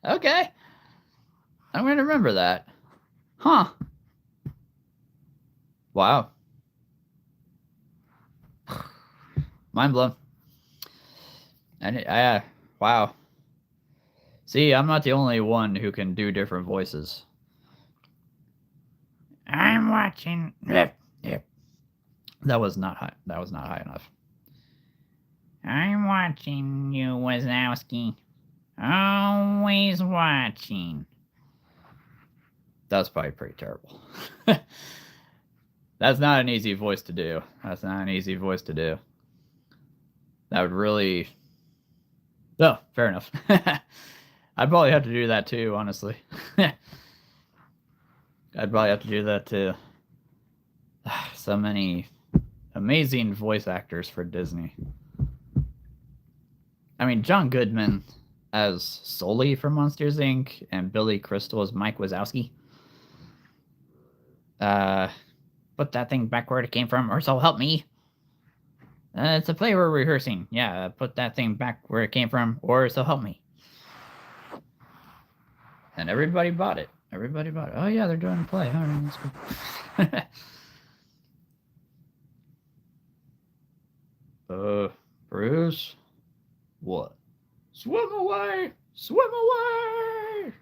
Okay. I'm going to remember that. Huh. Wow. Mind blown. And wow. See, I'm not the only one who can do different voices. I'm watching. Yep. That was not high. That was not high enough. I'm watching you, Wazowski. Always watching. That's probably pretty terrible. That's not an easy voice to do. That would really... Oh, fair enough. I'd probably have to do that too, honestly. I'd probably have to do that too. So many amazing voice actors for Disney. I mean, John Goodman as Sully from Monsters, Inc. and Billy Crystal as Mike Wazowski. Put that thing back where it came from, or so help me. It's a play we're rehearsing. Yeah, put that thing back where it came from, or so help me. And everybody bought it. Oh yeah, they're doing a play. All right, that's cool. Bruce? What? Swim away! Swim away!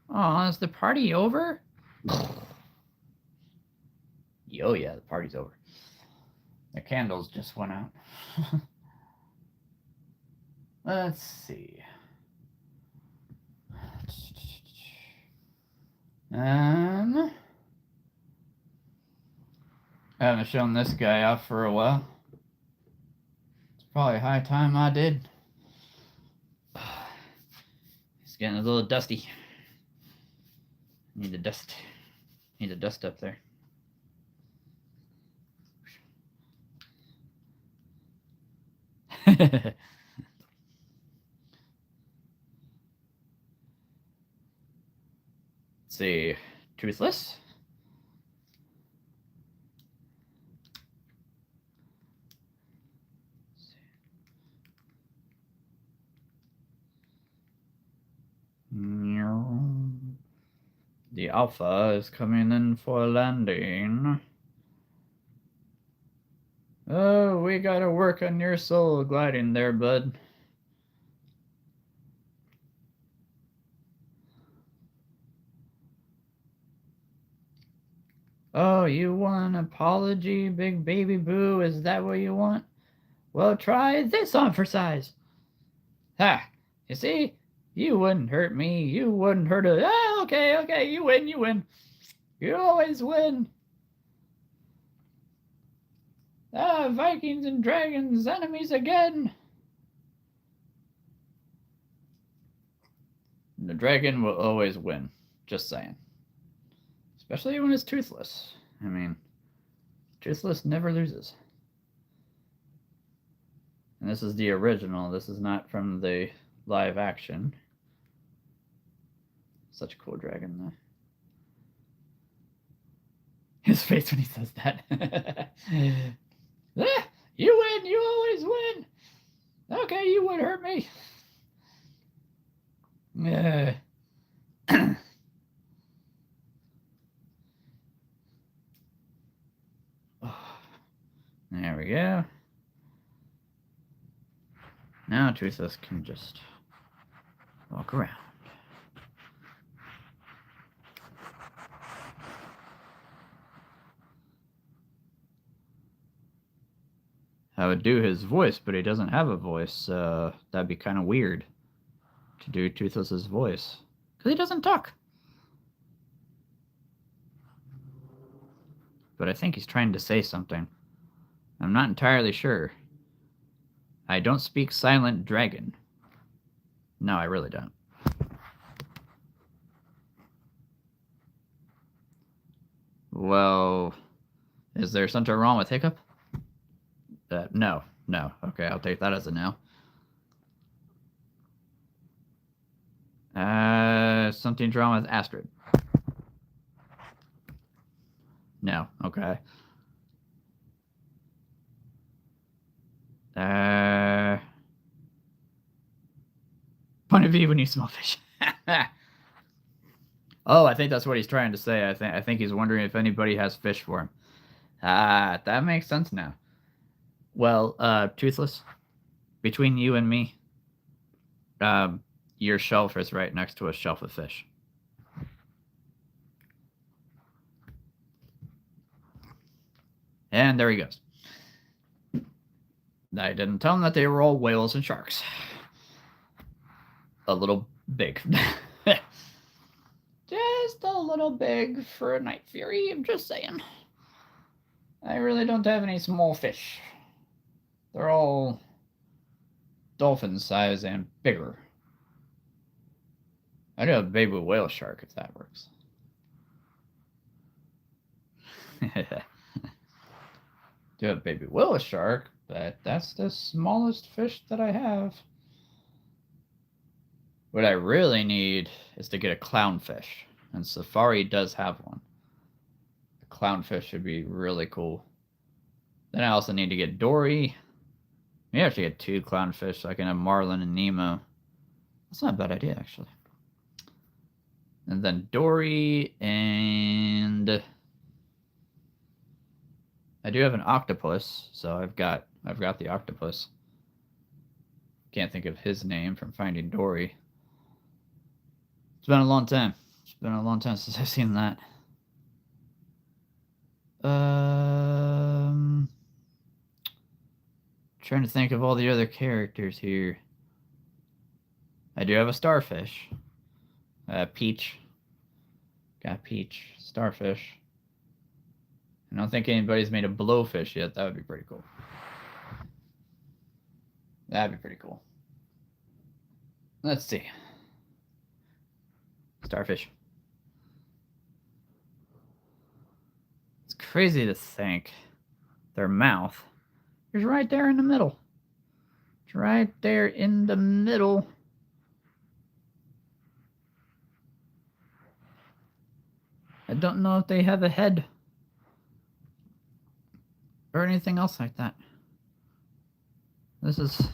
Oh, is the party over? Oh yeah, the party's over. The candles just went out. Let's see. I haven't shown this guy off for a while. It's probably high time I did. It's getting a little dusty. Need to dust up there. Let's see. Toothless. The Alpha is coming in for landing. Oh, we gotta work on your soul gliding there, bud. Oh, you want an apology, big baby boo? Is that what you want? Well, try this on for size. Ha! You see? You wouldn't hurt me. You wouldn't hurt a... Ah, okay, you win. You always win. Ah, Vikings and dragons, enemies again. The dragon will always win. Just saying. Especially when it's toothless. I mean, toothless never loses. And this is the original. This is not from the live action. Such a cool dragon, though. His face when he says that. Ah, you win! You always win! Okay, you would hurt me. There we go. Now Toothless can just walk around. I would do his voice, but he doesn't have a voice. That'd be kind of weird to do Toothless's voice, because he doesn't talk. But I think he's trying to say something. I'm not entirely sure. I don't speak Silent Dragon. No, I really don't. Well, is there something wrong with Hiccup? No. Okay, I'll take that as a no. Something's wrong with Astrid. No, okay. Point of view when you smell fish. Oh, I think that's what he's trying to say. I think he's wondering if anybody has fish for him. Ah, that makes sense now. Well, Toothless, between you and me, your shelf is right next to a shelf of fish. And there he goes. I didn't tell him that they were all whales and sharks. A little big. Just a little big for a Night Fury, I'm just saying. I really don't have any small fish. They're all dolphin size and bigger. I do have a baby whale shark if that works. Do have a baby whale shark, but that's the smallest fish that I have. What I really need is to get a clownfish, and Safari does have one. The clownfish would be really cool. Then I also need to get Dory. Maybe I have to get 2 clownfish so I can have Marlin and Nemo. That's not a bad idea, actually. And then Dory, and I do have an octopus, so I've got the octopus. Can't think of his name from Finding Dory. It's been a long time. It's been a long time since I've seen that. Trying to think of all the other characters here. I do have a starfish. Peach. Got Peach. Starfish. I don't think anybody's made a blowfish yet. That would be pretty cool. That'd be pretty cool. Let's see. Starfish. It's crazy to think their mouth is right there in the middle. It's right there in the middle. I don't know if they have a head or anything else like that. This is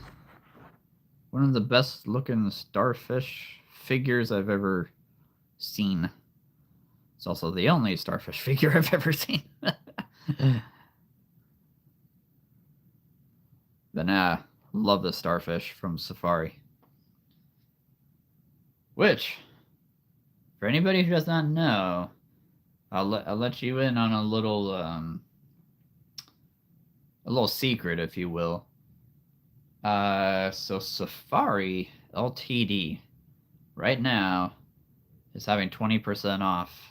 one of the best looking starfish figures I've ever seen. It's also the only starfish figure I've ever seen. But nah, love the starfish from Safari. Which, for anybody who does not know, I'll let you in on a little secret, if you will. So Safari Ltd right now is having 20% off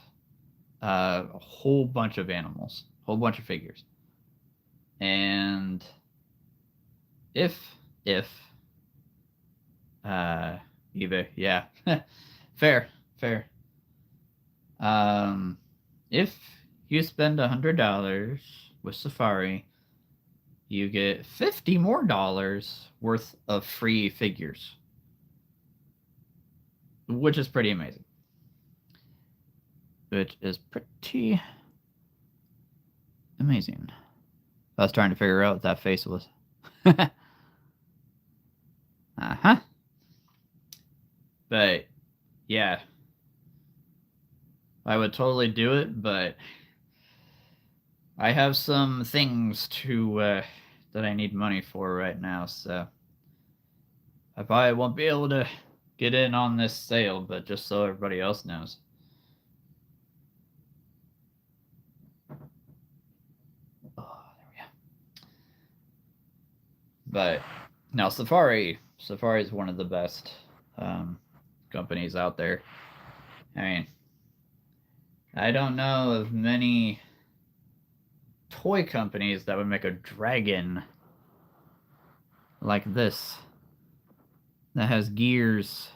a whole bunch of animals, whole bunch of figures. And if eBay, yeah. fair. If you spend $100 with Safari, you get $50 more worth of free figures, which is pretty amazing. Which is pretty amazing. I was trying to figure out what that face was. Uh-huh. But, yeah. I would totally do it, but I have some things to that I need money for right now, so I probably won't be able to get in on this sale, but just so everybody else knows. Oh, there we go. But now Safari is one of the best companies out there. I mean, I don't know of many toy companies that would make a dragon like this that has gears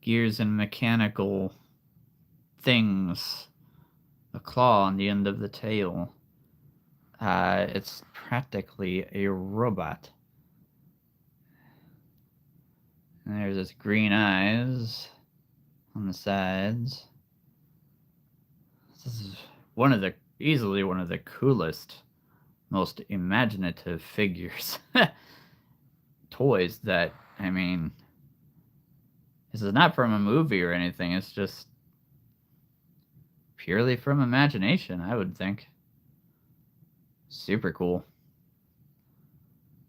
and mechanical things, a claw on the end of the tail. It's practically a robot. And there's its green eyes on the sides. This is easily one of the coolest, most imaginative figures. Toys that, I mean, this is not from a movie or anything, it's just purely from imagination, I would think. Super cool.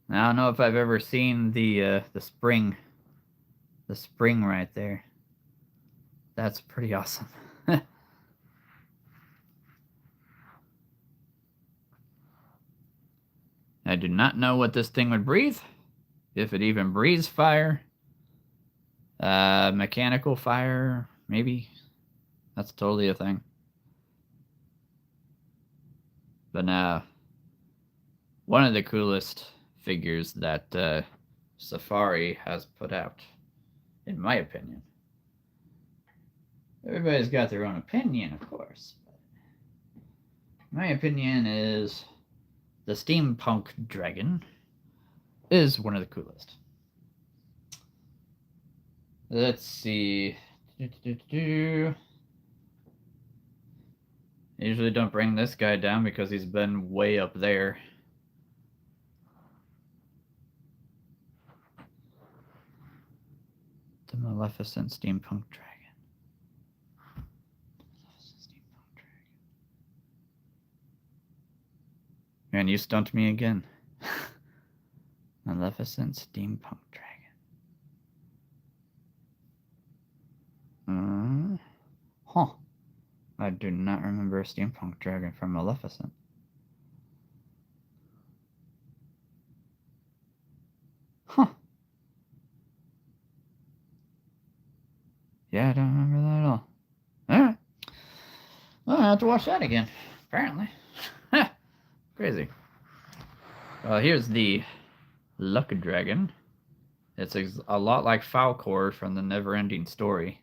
I don't know if I've ever seen the spring right there. That's pretty awesome. I do not know what this thing would breathe. If it even breathes fire. Mechanical fire, maybe. That's totally a thing. But one of the coolest figures that Safari has put out, in my opinion. Everybody's got their own opinion, of course. But my opinion is the Steampunk Dragon is one of the coolest. Let's see. I usually don't bring this guy down because he's been way up there. The Maleficent Steampunk Dragon. Man, you stumped me again. Maleficent Steampunk Dragon. Huh. I do not remember a Steampunk Dragon from Maleficent. Huh. Yeah, I don't remember that at all. Alright. Well, I have to watch that again, apparently. Crazy. Well, here's the Luck Dragon. It's a lot like Falkor from the Neverending Story.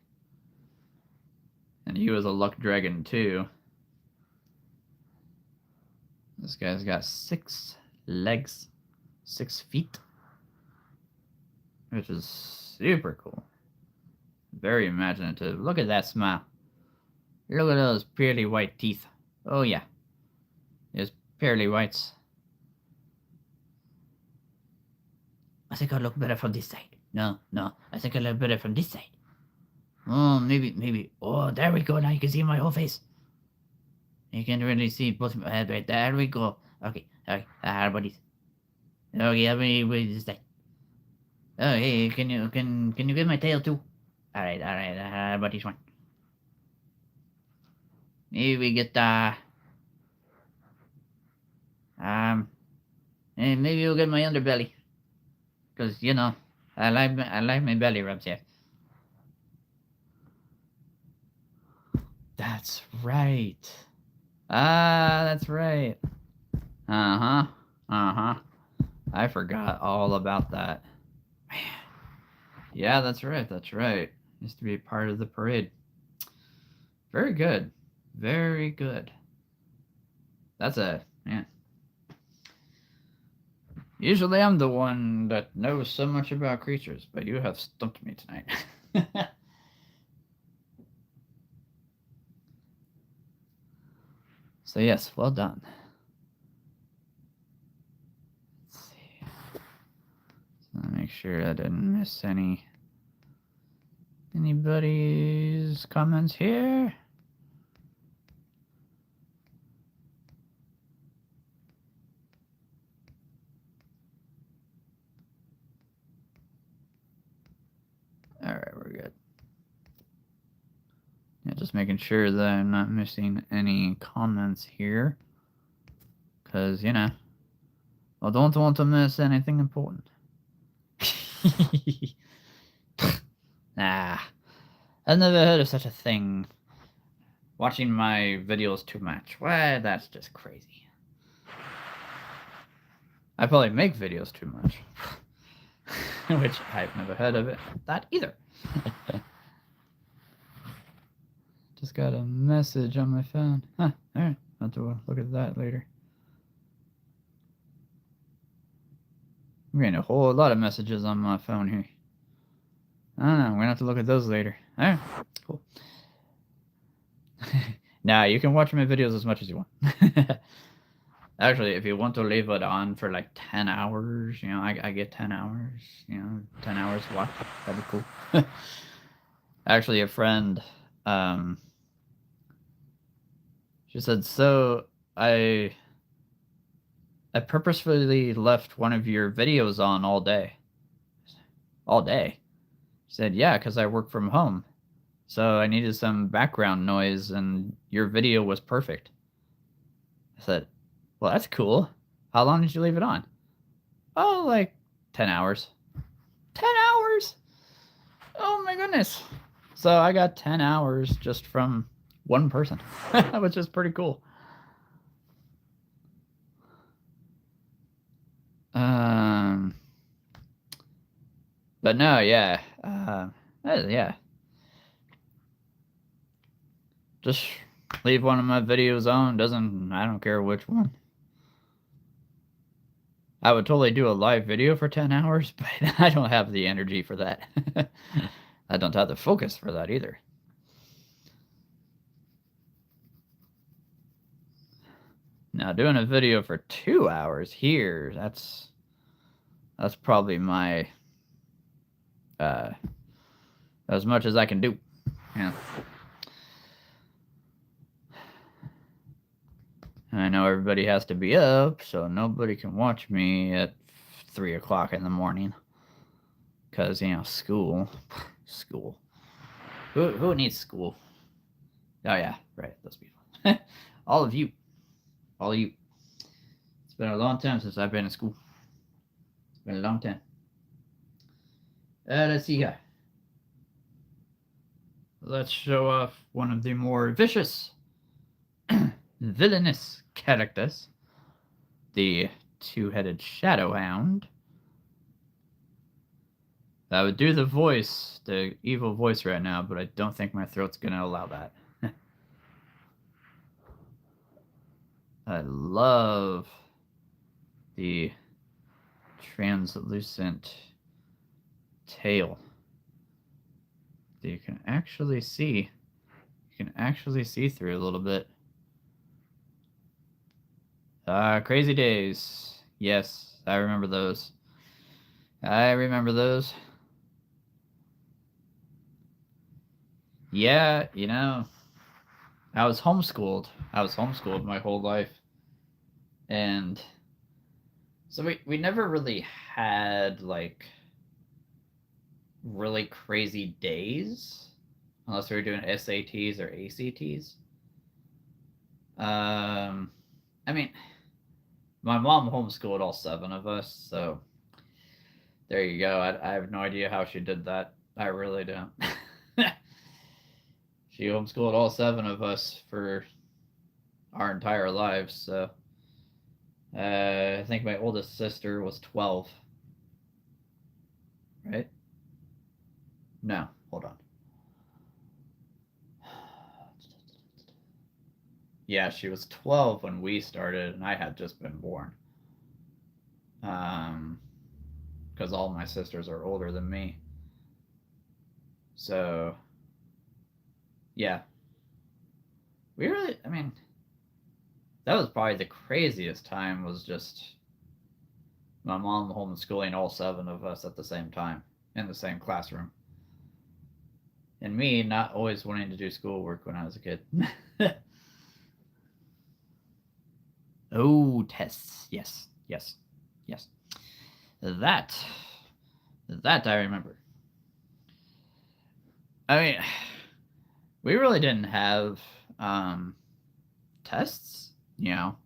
And he was a luck dragon too. This guy's got 6 legs, 6 feet, which is super cool. Very imaginative. Look at that smile. Look at those pearly white teeth. Oh yeah, there's pearly whites. I think I'll look better from this side. No, I think I'll look better from this side. Oh, maybe. Oh, there we go. Now you can see my whole face. You can really see both my head right there. We go. Okay. How about this? Okay, how many this side? Oh, hey, can you get my tail too? All right. How about this one? Maybe we get and maybe you'll get my underbelly, cause you know I like my belly rubs. Yeah. That's right. That's right. Uh-huh. I forgot all about that. Man. Yeah, that's right. Used to be part of the parade. Very good. That's man. Usually I'm the one that knows so much about creatures, but you have stumped me tonight. So yes, well done. Let's see. So make sure I didn't miss anybody's comments here. Alright, we're good. Yeah, just making sure that I'm not missing any comments here. Because, you know, I don't want to miss anything important. Nah, I've never heard of such a thing. Watching my videos too much. Well, that's just crazy. I probably make videos too much. Which I've never heard of that either. Just got a message on my phone. Huh, alright. I'll have to look at that later. I'm getting a whole lot of messages on my phone here. I don't know. We're gonna have to look at those later. Alright, cool. Nah, you can watch my videos as much as you want. Actually, if you want to leave it on for like 10 hours, you know, I get 10 hours, you know, 10 hours to watch. That'd be cool. Actually, a friend, she said, so I purposefully left one of your videos on all day. All day? She said, yeah, because I work from home. So I needed some background noise, and your video was perfect. I said, well, that's cool. How long did you leave it on? Oh, like 10 hours. 10 hours? Oh my goodness. So I got 10 hours just from one person, which is pretty cool. But no, yeah. Yeah. Just leave one of my videos on. I don't care which one. I would totally do a live video for 10 hours, but I don't have the energy for that. I don't have the focus for that either. Now, doing a video for 2 hours here, that's probably my, as much as I can do. Yeah. And I know everybody has to be up, so nobody can watch me at 3 o'clock in the morning. Because, you know, school. School. Who needs school? Oh, yeah, right, those people. All of you. All of you. It's been a long time since I've been in school. It's been a long time. Let's see here. Let's show off one of the more vicious, villainous characters. The two-headed shadow hound. I would do the voice, the evil voice right now, but I don't think my throat's gonna allow that. I love the translucent tail. You can actually see through a little bit. Crazy Days. Yes, I remember those. Yeah, you know, I was homeschooled. My whole life. And so we never really had like really crazy days unless we were doing SATs or ACTs. I mean, my mom homeschooled all 7 of us, so there you go. I have no idea how she did that. I really don't. She homeschooled all 7 of us for our entire lives, so I think my oldest sister was 12. Right? No, hold on. Yeah, she was 12 when we started, and I had just been born. because all my sisters are older than me. So yeah, we really, I mean, that was probably the craziest time. Was just my mom homeschooling all seven of us at the same time in the same classroom, and me not always wanting to do schoolwork when I was a kid. Oh, tests. Yes, yes, yes. That, that I remember. I mean, we really didn't have um, tests, you know,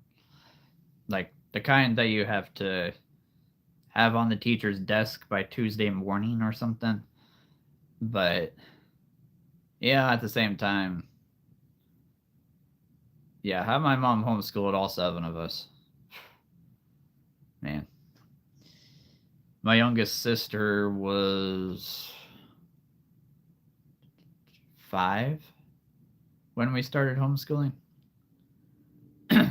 like the kind that you have to have on the teacher's desk by Tuesday morning or something. But yeah, at the same time, yeah, have my mom homeschooled all seven of us. Man, my youngest sister was 5 when we started homeschooling. I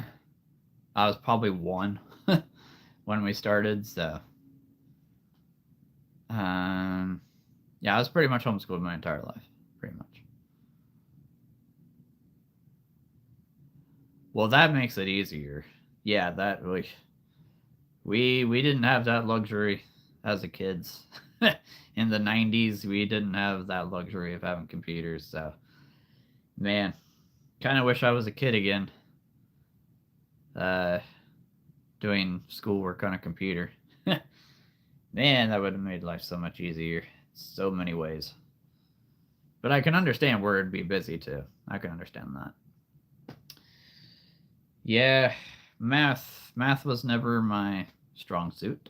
was probably 1 when we started, so um, yeah, I was pretty much homeschooled my entire life, pretty much. Well, that makes it easier. Yeah, that we didn't have that luxury as a kids. In the 90s, we didn't have that luxury of having computers, so man, kind of wish I was a kid again. Uh, doing schoolwork on a computer. Man, that would have made life so much easier. So many ways. But I can understand where it'd be busy too. I can understand that. Yeah, math was never my strong suit.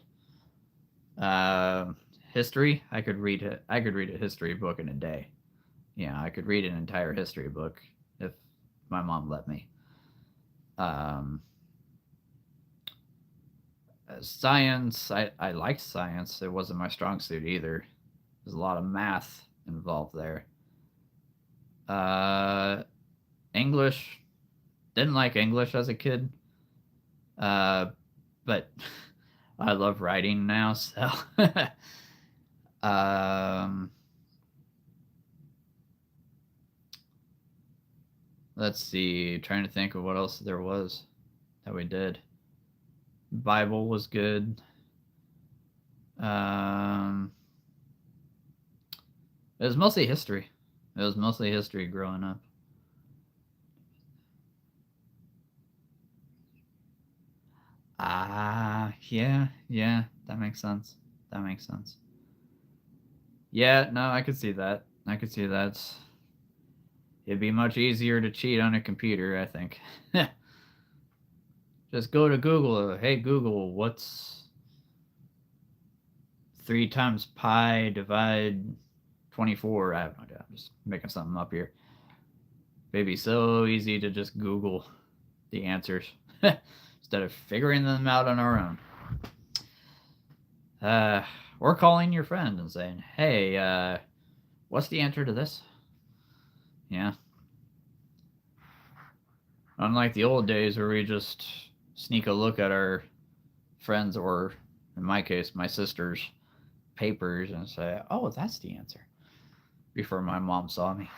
Uh, History, I could read a history book in a day. Yeah, I could read an entire history book if my mom let me. Um, Science, I liked science. It wasn't my strong suit either. There's a lot of math involved there. Uh, English, didn't like English as a kid. Uh, but I love writing now, so um, let's see. Trying to think of what else there was that we did. Bible was good. Um, it was mostly history. It was mostly history growing up. Ah, yeah, yeah, that makes sense. That makes sense. Yeah, no, I could see that. I could see that. It'd be much easier to cheat on a computer, I think. Just go to Google. Hey, Google, what's 3 times pi divide 24? I have no idea. I'm just making something up here. It'd be so easy to just Google the answers instead of figuring them out on our own. Uh, or calling your friend and saying, hey, what's the answer to this? Yeah. Unlike the old days where we just sneak a look at our friends or, in my case, my sister's papers and say, oh, that's the answer, before my mom saw me.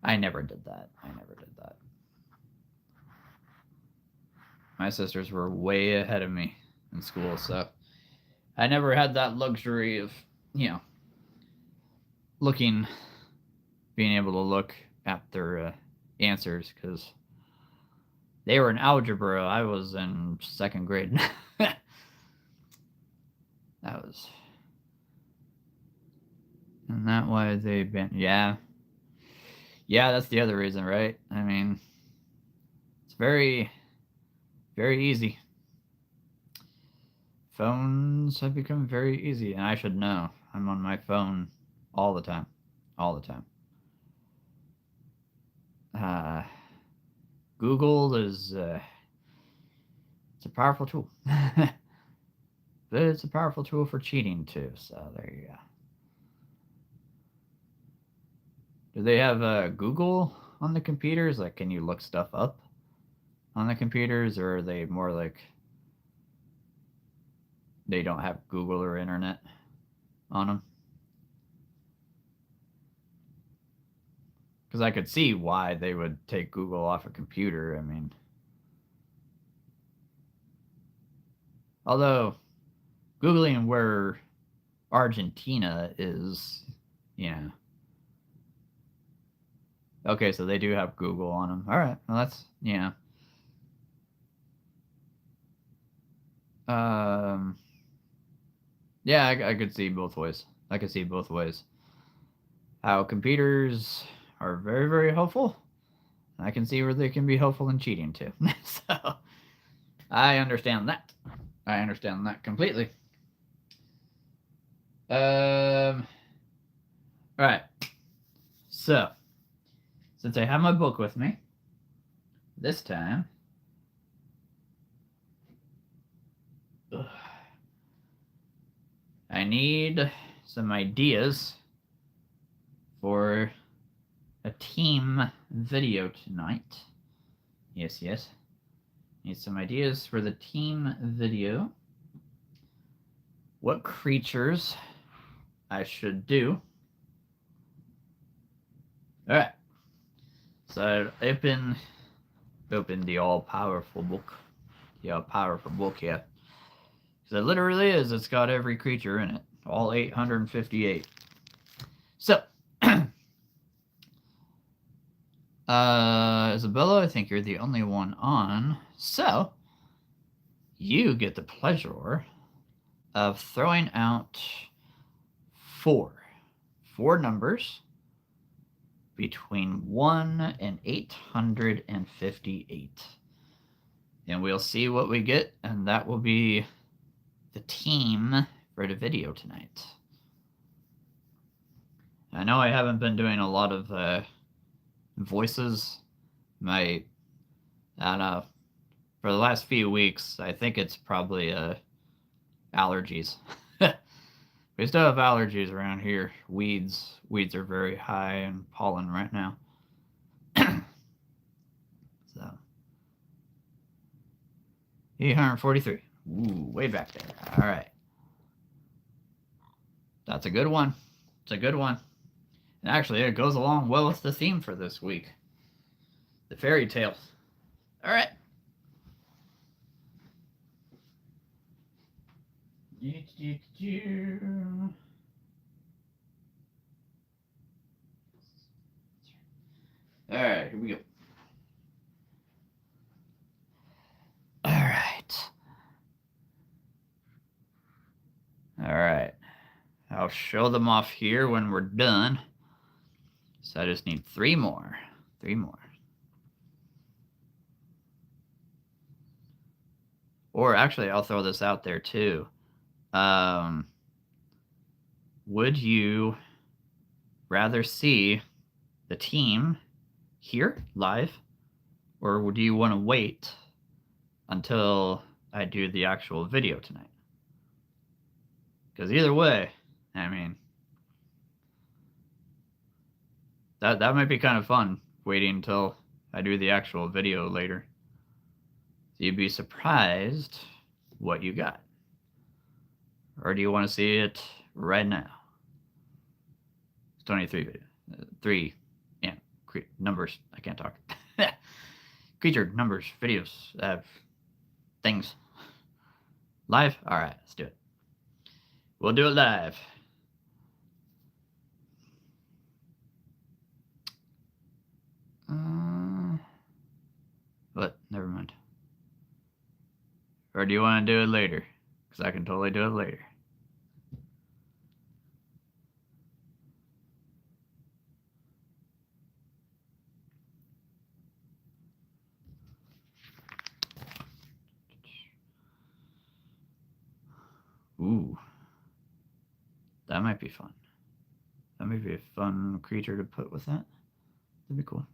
I never did that. I never did that. My sisters were way ahead of me in school, so I never had that luxury of, you know, looking, being able to look at their answers because they were in algebra. I was in second grade. That was, and that why they've been, yeah. Yeah, that's the other reason, right? I mean, it's very, very easy. Phones have become very easy, and I should know. I'm on my phone all the time. All the time. Uh, Google is it's a powerful tool, but it's a powerful tool for cheating too. So there you go. Do they have Google on the computers? Like, can you look stuff up on the computers, or are they more like they don't have Google or internet on them. Because I could see why they would take Google off a computer. I mean, although Googling where Argentina is, yeah. Okay, so they do have Google on them. All right, well that's, yeah. Yeah, I could see both ways. I could see both ways. How computers are very, very helpful. I can see where they can be helpful in cheating too. So I understand that. I understand that completely. All right. So, since I have my book with me, this time, I need some ideas for a team video tonight. Yes, yes. Need some ideas for the team video. What creatures I should do. Alright. So I open the all-powerful book. The all-powerful book, yeah. So it literally is, it's got every creature in it. All 858. So, Isabella, I think you're the only one on. So, you get the pleasure of throwing out four numbers between 1 and 858. And we'll see what we get, and that will be the team for the video tonight. I know I haven't been doing a lot of voices. I don't know, for the last few weeks, I think it's probably allergies. We still have allergies around here. Weeds are very high in pollen right now. So 843. Ooh, way back there. All right. That's a good one. It's a good one. And actually, it goes along well with the theme for this week. The fairy tales. All right. All right, here we go. All right. All right. I'll show them off here when we're done. So I just need 3 more. 3 more. Or actually, I'll throw this out there too. Would you rather see the team here live, or would you want to wait until I do the actual video tonight? Because either way, I mean, that might be kind of fun, waiting until I do the actual video later. So you'd be surprised what you got. Or do you want to see it right now? It's 23 video. 3, yeah, numbers. I can't talk. Creature, numbers, videos, things. Live? All right, let's do it. We'll do it live. What? Never mind. Or do you want to do it later? Because I can totally do it later. Ooh. That might be fun. That might be a fun creature to put with that. That'd be cool.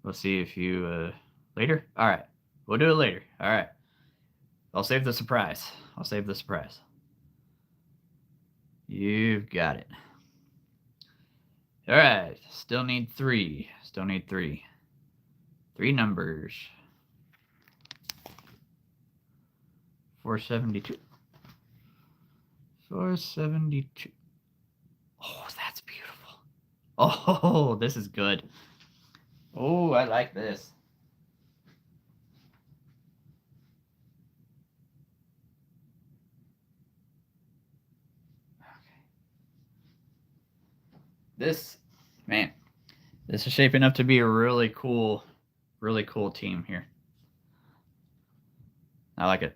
We'll see if you, later? Alright. We'll do it later. Alright. I'll save the surprise. I'll save the surprise. You've got it. Alright. Still need 3. Still need 3. 3 numbers. 472. 472. Oh, that's beautiful. Oh, this is good. Oh, I like this. Okay. This, man, this is shaping up to be a really cool team here. I like it.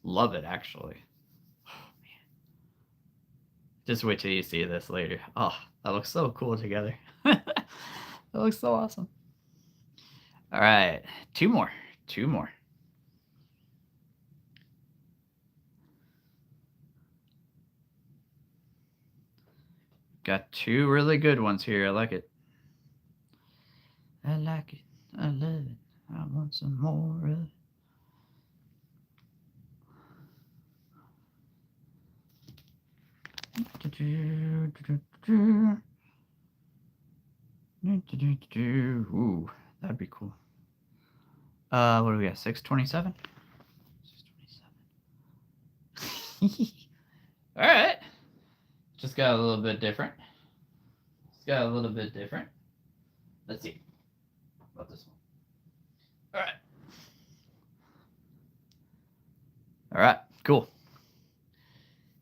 Love it, actually. Oh, man. Just wait till you see this later. Oh, that looks so cool together. That looks so awesome. All right, two more. Got two really good ones here. I like it. I like it. I love it. I want some more of it. Ooh, that'd be cool. What do we got? 627? 627. All right. Just got a little bit different. Let's see. About this one. All right. All right. Cool.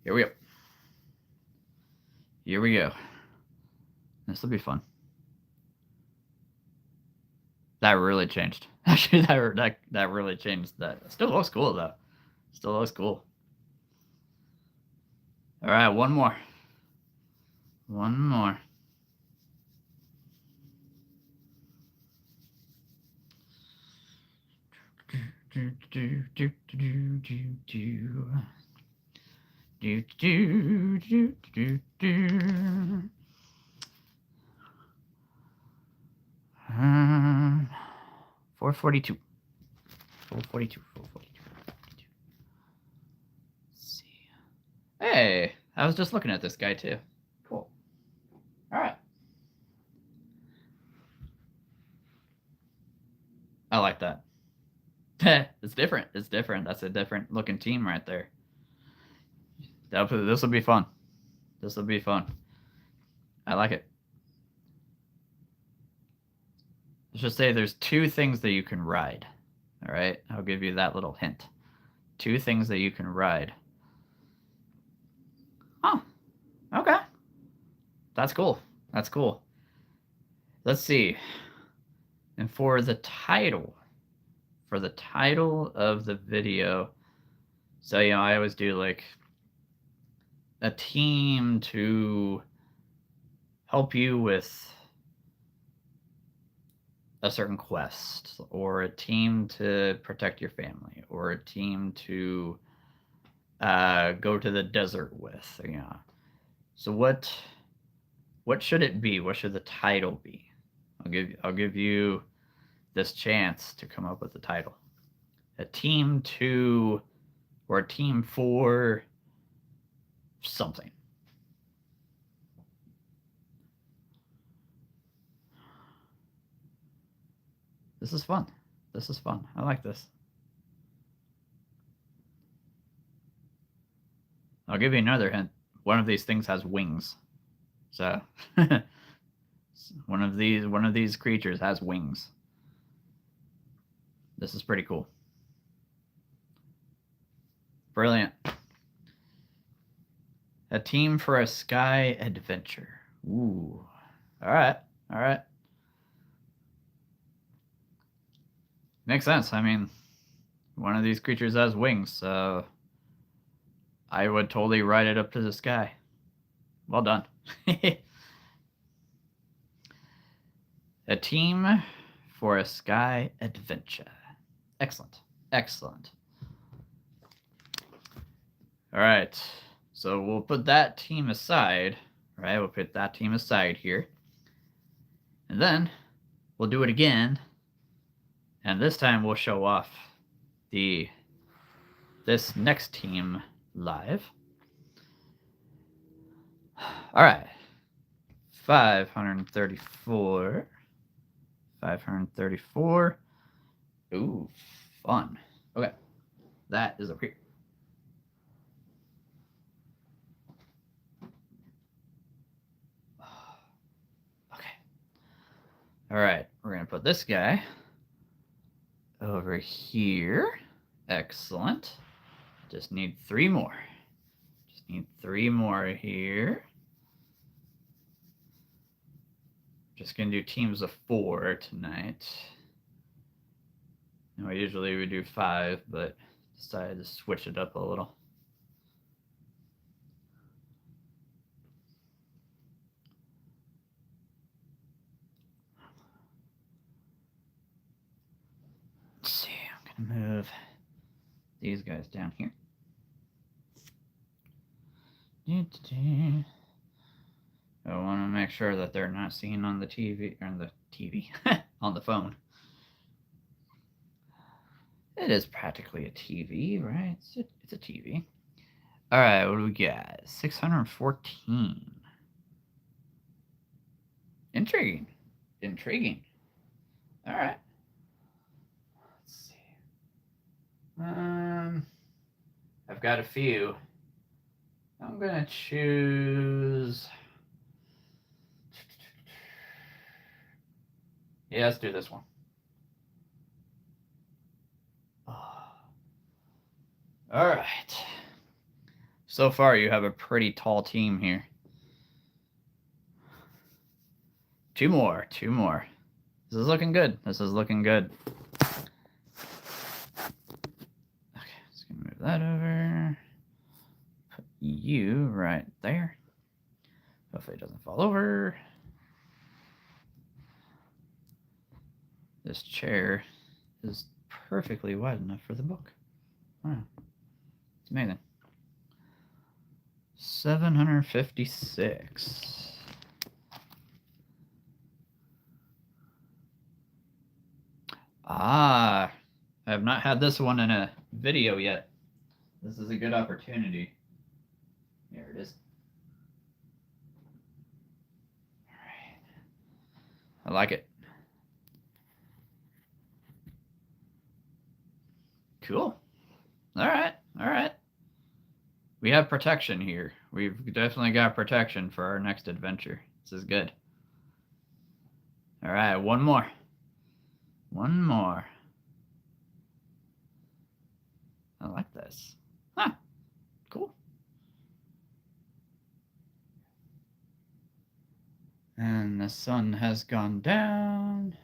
Here we go. This will be fun. That really changed. Actually, that really changed. That still looks cool though. Still looks cool. All right, one more. Um, 442. 442. Let's see. Hey, I was just looking at this guy too. Cool. All right. I like that. It's different. That's a different looking team right there. This will be fun. I like it. Let's just say there's two things that you can ride. All right, I'll give you that little hint. Two things that you can ride. Oh, okay. That's cool. Let's see. And for the title of the video, so I always do like a team to help you with a certain quest, or a team to protect your family, or a team to go to the desert with. So what should it be? What should the title be? I'll give you this chance to come up with the title. A team to, or a team for something. This is fun. I like this. I'll give you another hint. One of these things has wings. So one of these creatures has wings. This is pretty cool. Brilliant. A team for a sky adventure. Ooh. All right. Makes sense. I mean, one of these creatures has wings, so I would totally ride it up to the sky. Well done. A team for a sky adventure. Excellent. All right. So we'll put that team aside, right? We'll put that team aside here. And then we'll do it again. And this time we'll show off this next team live. All right. 534. Ooh, fun. Okay. That is up here. Alright, we're going to put this guy over here. Excellent. Just need 3 more. Just need 3 more here. Just going to do teams of 4 tonight. Now, usually we do 5, but decided to switch it up a little. Let's see, I'm going to move these guys down here. I want to make sure that they're not seen on the TV, or on the TV, on the phone. It is practically a TV, right? It's a TV. All right, what do we got? 614. Intriguing. All right. Let's see. I've got a few. I'm gonna choose. Yeah, let's do this one. All right. So far, you have a pretty tall team here. 2 more. This is looking good. Okay, just gonna move that over. Put you right there. Hopefully it doesn't fall over. This chair is perfectly wide enough for the book. Wow. It's amazing. 756. I have not had this one in a video yet. This is a good opportunity. There it is. All right. I like it. Cool. All right. We have protection here. We've definitely got protection for our next adventure. This is good. All right, one more. I like this. Huh. Cool. And the sun has gone down,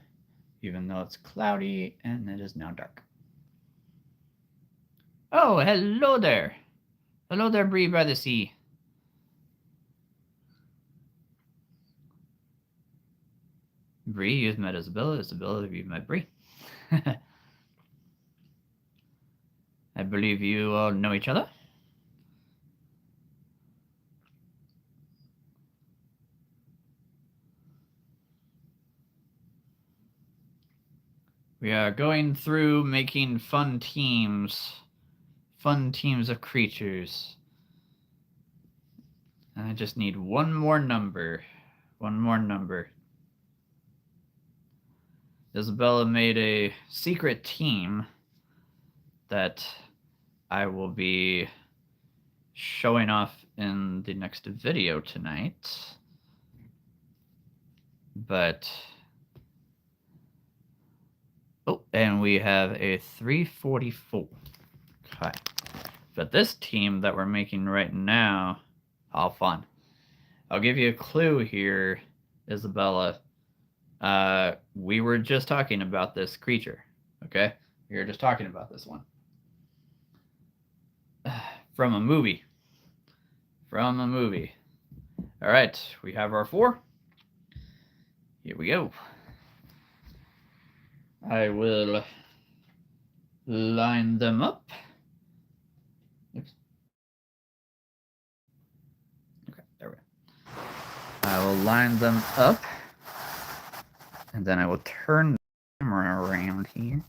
even though it's cloudy, and it is now dark. Oh, hello there. Hello there, Bree by the sea. Bree, you've met Isabella. Isabella, you've met Bree. I believe you all know each other. We are going through making fun teams of creatures. And I just need one more number. Isabella made a secret team that I will be showing off in the next video tonight. But oh, and we have a 344. Okay. But this team that we're making right now, how fun. I'll give you a clue here, Isabella. We were just talking about this creature, okay? We were just talking about this one. From a movie. All right, we have our 4. Here we go. I will line them up. Oops. Okay, there we go. I will line them up, and then I will turn the camera around here.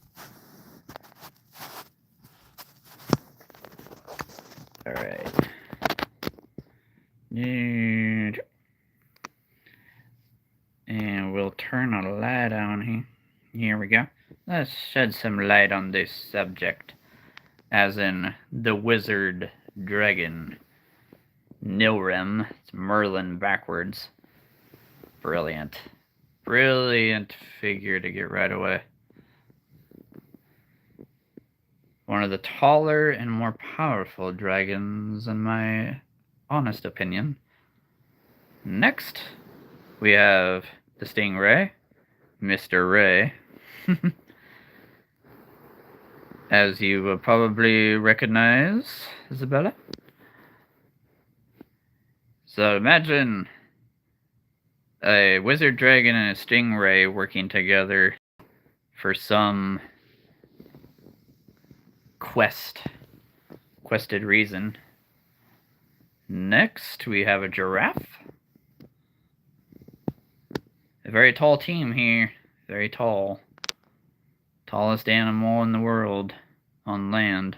All right. And we'll turn a light on here. Here we go. Let's shed some light on this subject. As in the wizard dragon. Nilrim. It's Merlin backwards. Brilliant. brilliant figure to get right away. One of the taller and more powerful dragons, in my honest opinion. Next, we have the Stingray, Mr. Ray. As you will probably recognize, Isabella. So imagine a wizard dragon and a stingray working together for some quested reason. Next, we have a giraffe. A very tall team here. Very tall. Tallest animal in the world on land.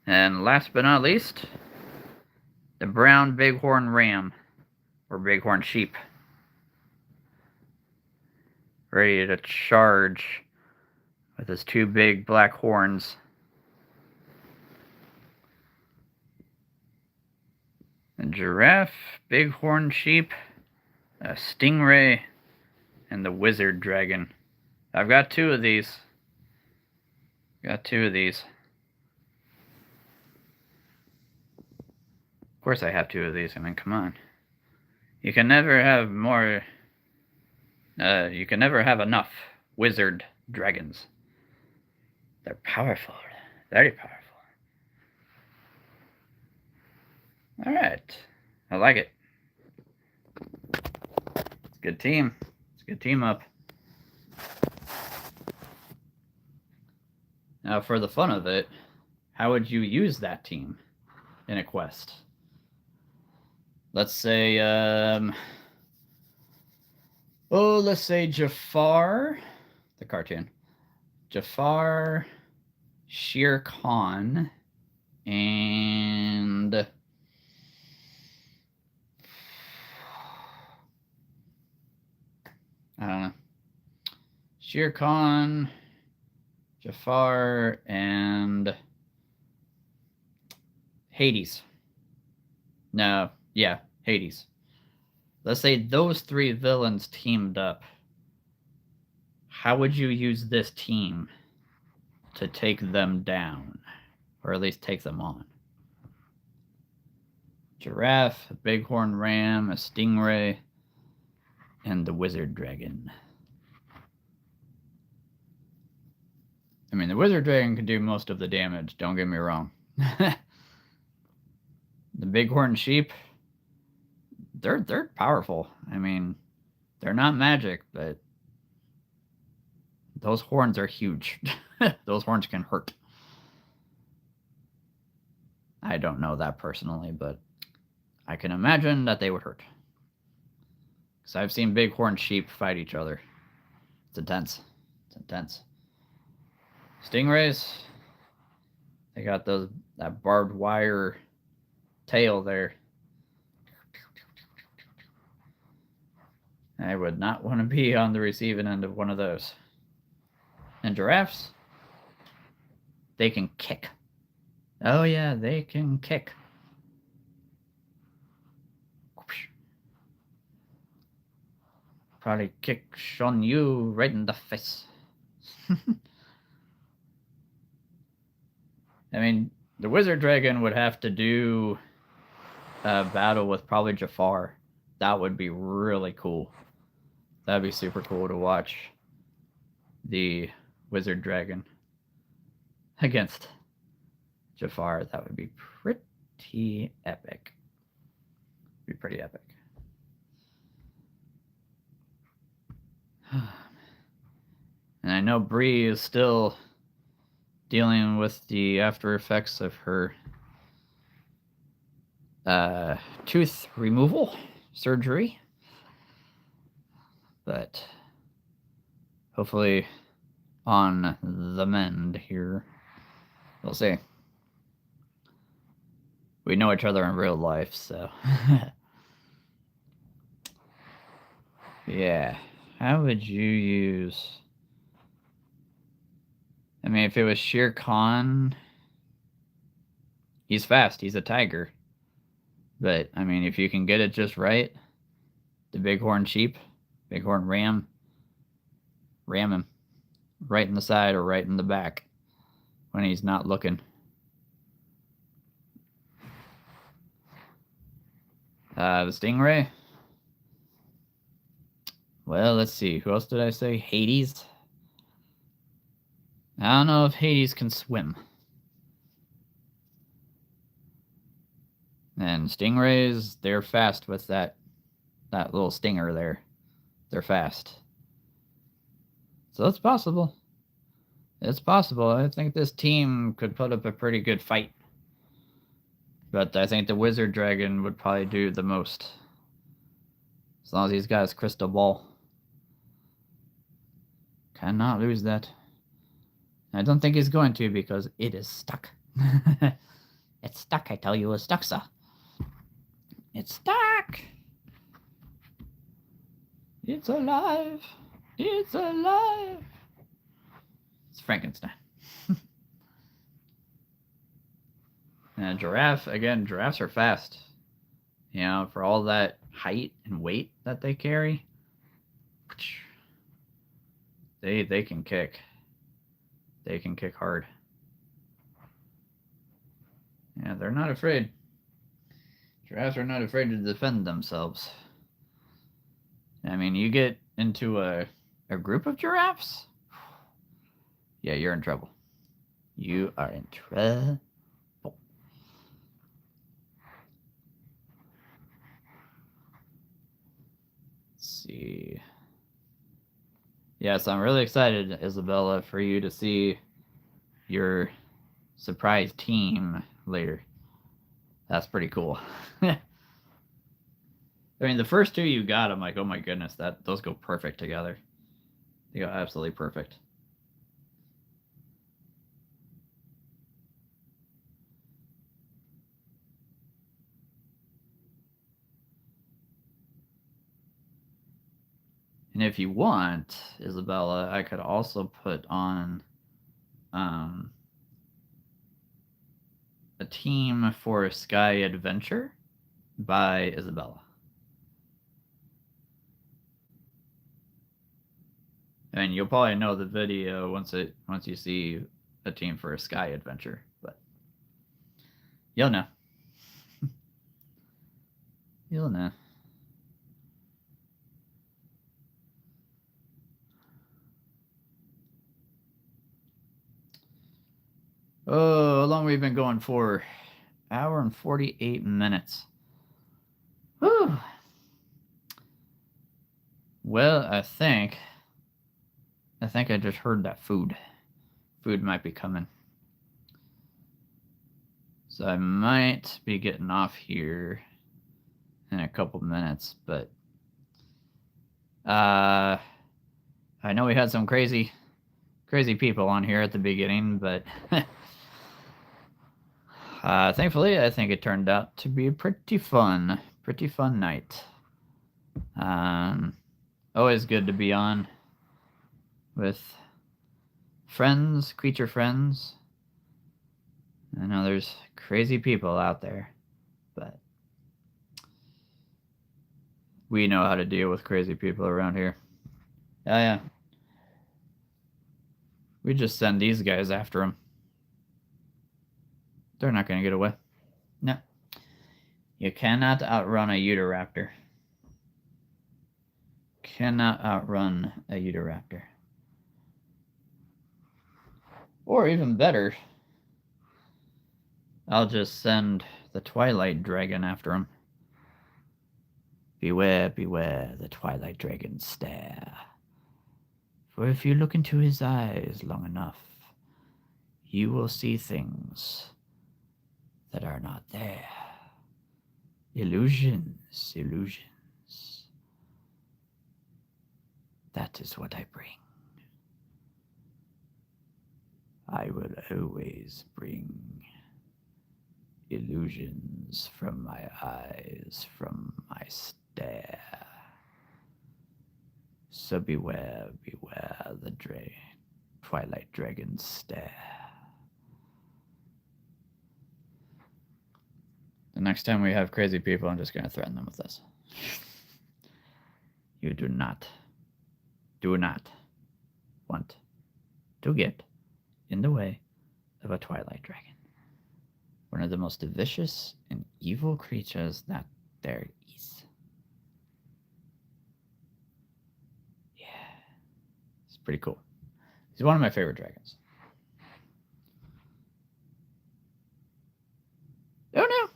And last but not least, the brown bighorn ram, or bighorn sheep. Ready to charge with his two big black horns. A giraffe, bighorn sheep, a stingray, and the wizard dragon. I've got two of these. Of course I have two of these. I mean, come on. You can never have more... you can never have enough wizard dragons. They're powerful. Very powerful. Alright. I like it. It's a good team. It's a good team up. Now, for the fun of it, how would you use that team in a quest? Let's say, let's say Jafar, the cartoon. Jafar, Shere Khan, and I don't know. Shere Khan, Jafar, and Hades. No, yeah, Hades. Let's say those three villains teamed up. How would you use this team to take them down? Or at least take them on? Giraffe, a bighorn ram, a stingray, and the wizard dragon. I mean, the wizard dragon can do most of the damage, don't get me wrong. The bighorn sheep, they're powerful. I mean, they're not magic, but those horns are huge. Those horns can hurt. I don't know that personally, but I can imagine that they would hurt. Because I've seen bighorn sheep fight each other. It's intense. It's intense. Stingrays, they got that barbed wire tail there. I would not want to be on the receiving end of one of those. And giraffes, they can kick. Oh yeah, they can kick. Probably kick Sean Yu right in the face. I mean, the wizard dragon would have to do a battle with probably Jafar. That would be really cool. That'd be super cool to watch the wizard dragon against Jafar. That would be pretty epic. Be pretty epic. And I know Bree is still dealing with the after effects of her tooth removal surgery, but hopefully on the mend here. We'll see. We know each other in real life, so yeah. How would you use... I mean, if it was Shere Khan, he's fast. He's a tiger. But, I mean, if you can get it just right, the bighorn sheep, Bighorn ram. Ram him. Right in the side or right in the back when he's not looking. The Stingray. Well, let's see. Who else did I say? Hades. I don't know if Hades can swim. And Stingrays, they're fast with that little stinger there. They're fast. So it's possible. It's possible. I think this team could put up a pretty good fight. But I think the Wizard Dragon would probably do the most. As long as he's got his crystal ball. Cannot lose that. I don't think he's going to because it is stuck. It's stuck, I tell you. It's stuck, sir. It's stuck. It's alive. It's alive. It's Frankenstein. And a giraffe, again, giraffes are fast. You know, for all that height and weight that they carry, they can kick. They can kick hard. Yeah, they're not afraid. Giraffes are not afraid to defend themselves. I mean, you get into a group of giraffes, yeah, you're in trouble. You are in trouble. Let's see. Yes, I'm really excited, Isabella, for you to see your surprise team later. That's pretty cool. I mean, the first two you got, I'm like, oh my goodness, those go perfect together. They go absolutely perfect. And if you want, Isabella, I could also put on a team for Sky Adventure by Isabella. And you'll probably know the video once you see a team for a Sky Adventure, but you'll know. You'll know. Oh, how long we've been going for? Hour and 48 minutes. Whew. Well, I think I just heard that food. Food might be coming. So I might be getting off here in a couple minutes, but I know we had some crazy people on here at the beginning, but thankfully I think it turned out to be a pretty fun night. Always good to be on with friends, creature friends. I know there's crazy people out there, but we know how to deal with crazy people around here. Oh, yeah. We just send these guys after them. They're not going to get away. No. You cannot outrun a Utahraptor. Cannot outrun a Utahraptor. Or even better, I'll just send the Twilight Dragon after him. Beware, beware the Twilight Dragon's stare. For if you look into his eyes long enough, you will see things that are not there. Illusions, illusions. That is what I bring. I will always bring illusions from my eyes, from my stare. So beware, beware the Twilight Dragon's stare. The next time we have crazy people, I'm just going to threaten them with this. You do not do not want to get in the way of a Twilight Dragon. One of the most vicious and evil creatures that there is. Yeah. It's pretty cool. He's one of my favorite dragons. Oh no.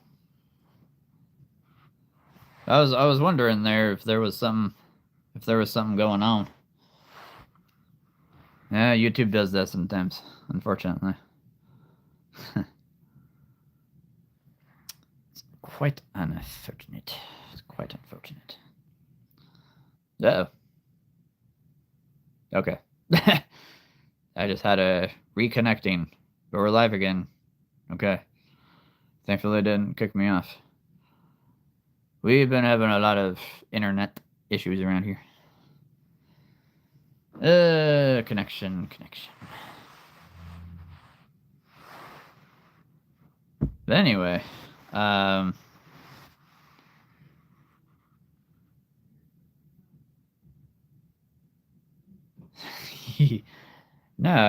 I was wondering there if there was something going on. Yeah, YouTube does that sometimes, unfortunately. It's quite unfortunate. It's quite unfortunate. Uh-oh. Okay. I just had a reconnecting, but we're live again. Okay. Thankfully, it didn't kick me off. We've been having a lot of internet issues around here. Connection. But anyway, no,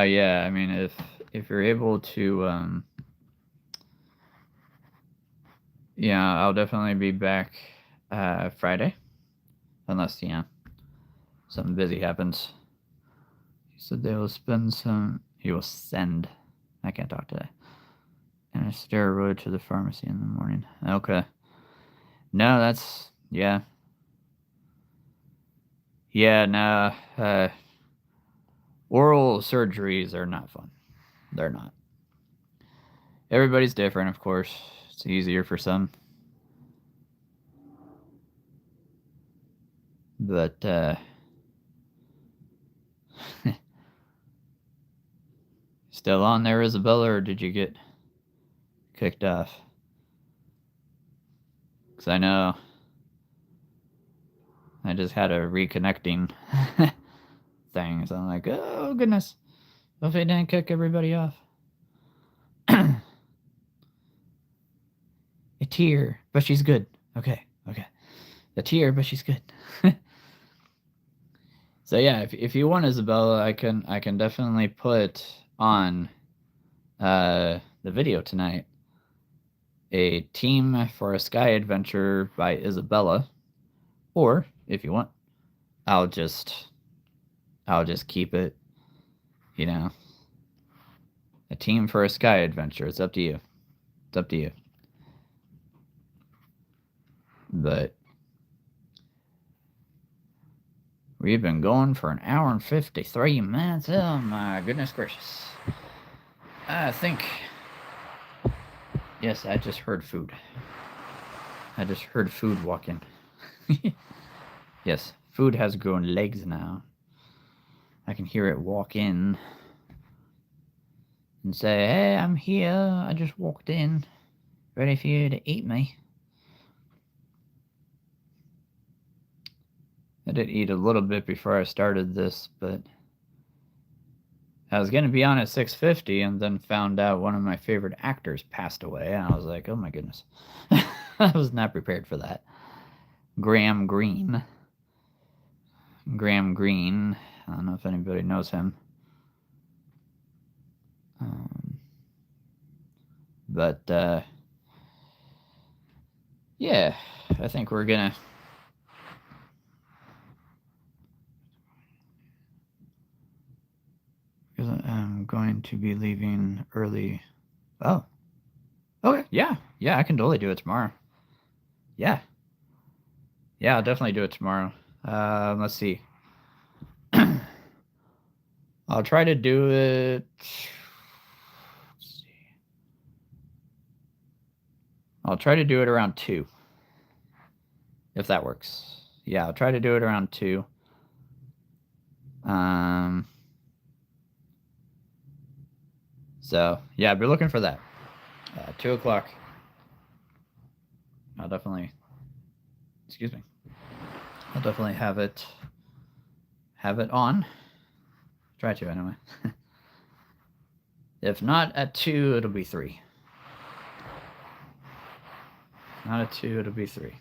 yeah, I mean, if you're able to, yeah, I'll definitely be back Friday, unless something busy happens. He said he will send. I can't talk today. And a steroid to the pharmacy in the morning. Okay. No, that's yeah. Yeah, no. Oral surgeries are not fun. They're not. Everybody's different, of course. It's easier for some. But still on there, Isabella, or did you get kicked off? Because I know I just had a reconnecting thing, so I'm like, oh goodness, hopefully it didn't kick everybody off. A tear, but she's good. Okay. A tear, but she's good. So yeah, if you want Isabella, I can definitely put on the video tonight. A Team for a Sky Adventure by Isabella, or if you want, I'll just keep it, a Team for a Sky Adventure. It's up to you. But we've been going for an hour and 53 minutes. Oh my goodness gracious. I think, yes, I just heard food. I just heard food walk in. Yes, food has grown legs now. I can hear it walk in and say, hey, I'm here. I just walked in. Ready for you to eat me. I did eat a little bit before I started this, but I was going to be on at 6:50 and then found out one of my favorite actors passed away. And I was like, oh my goodness. I was not prepared for that. Graham Greene. I don't know if anybody knows him. But, yeah, I think we're going to... I'm going to be leaving early. Oh. Okay, yeah. Yeah, I can totally do it tomorrow. Yeah. Yeah, I'll definitely do it tomorrow. Let's see. I'll try to do it... Let's see. I'll try to do it around 2. If that works. Yeah, I'll try to do it around 2. So, yeah, be looking for that. 2 o'clock. I'll definitely... Excuse me. I'll definitely have it on. Try to, anyway. If not at 2, it'll be 3. Not at 2, it'll be 3.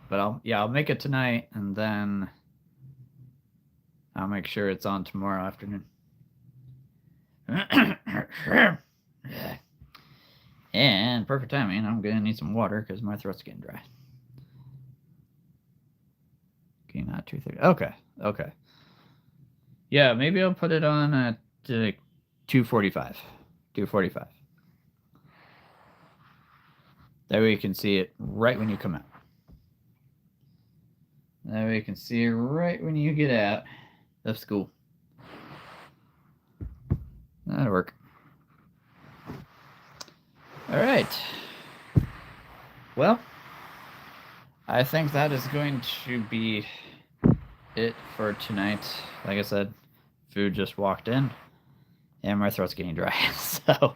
But I'll make it tonight, and then I'll make sure it's on tomorrow afternoon. And perfect timing, I'm gonna need some water because my throat's getting dry. Okay, not 2:30. Okay. Yeah, maybe I'll put it on at 2:45. 2:45. That way you can see it right when you come out. That way you can see it right when you get out of school. That'll work. All right. Well, I think that is going to be it for tonight. Like I said, food just walked in, and my throat's getting dry. So,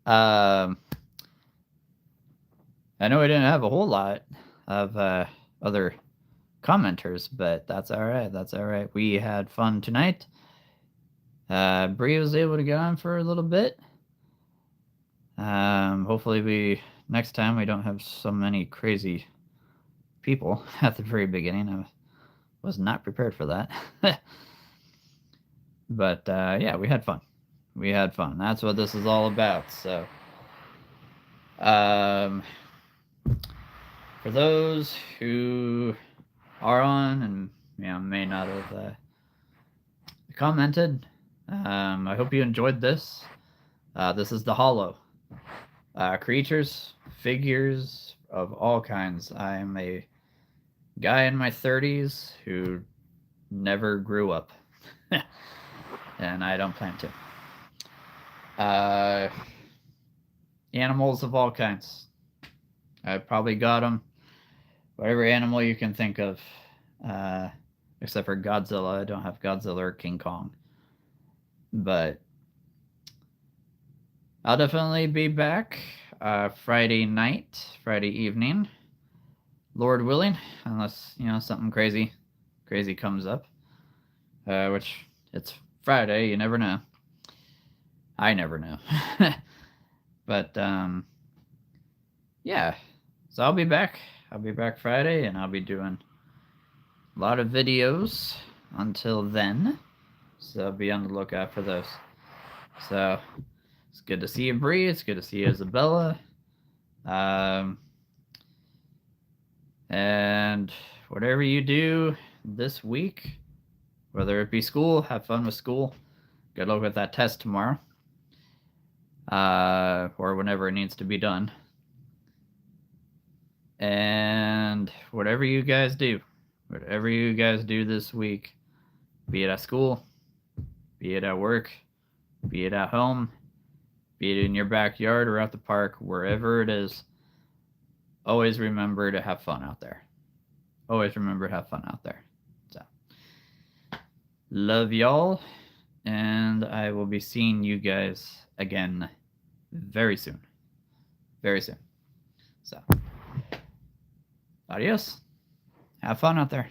I know I didn't have a whole lot of other commenters, but that's all right. That's all right. We had fun tonight. Bree was able to get on for a little bit. Hopefully next time we don't have so many crazy people at the very beginning. I was not prepared for that. But yeah, we had fun. We had fun. That's what this is all about. So, for those who are on and may not have commented, I hope you enjoyed this. This is the Hollow. Creatures, figures of all kinds. I am a guy in my 30s who never grew up. And I don't plan to. Animals of all kinds. I probably got them. Whatever animal you can think of. Except for Godzilla. I don't have Godzilla or King Kong. But I'll definitely be back Friday night, Friday evening, Lord willing, unless something crazy comes up, which it's Friday. You never know. I never know. But yeah. So I'll be back. I'll be back Friday, and I'll be doing a lot of videos until then. So be on the lookout for those. So. It's good to see you, Bree. It's good to see you, Isabella. And whatever you do this week, whether it be school, have fun with school. Good luck with that test tomorrow. Or whenever it needs to be done. And whatever you guys do this week, be it at school, be it at work, be it at home, be it in your backyard or at the park, wherever it is, always remember to have fun out there. Always remember to have fun out there. So, love y'all, and I will be seeing you guys again very soon. Very soon. So, adios. Have fun out there.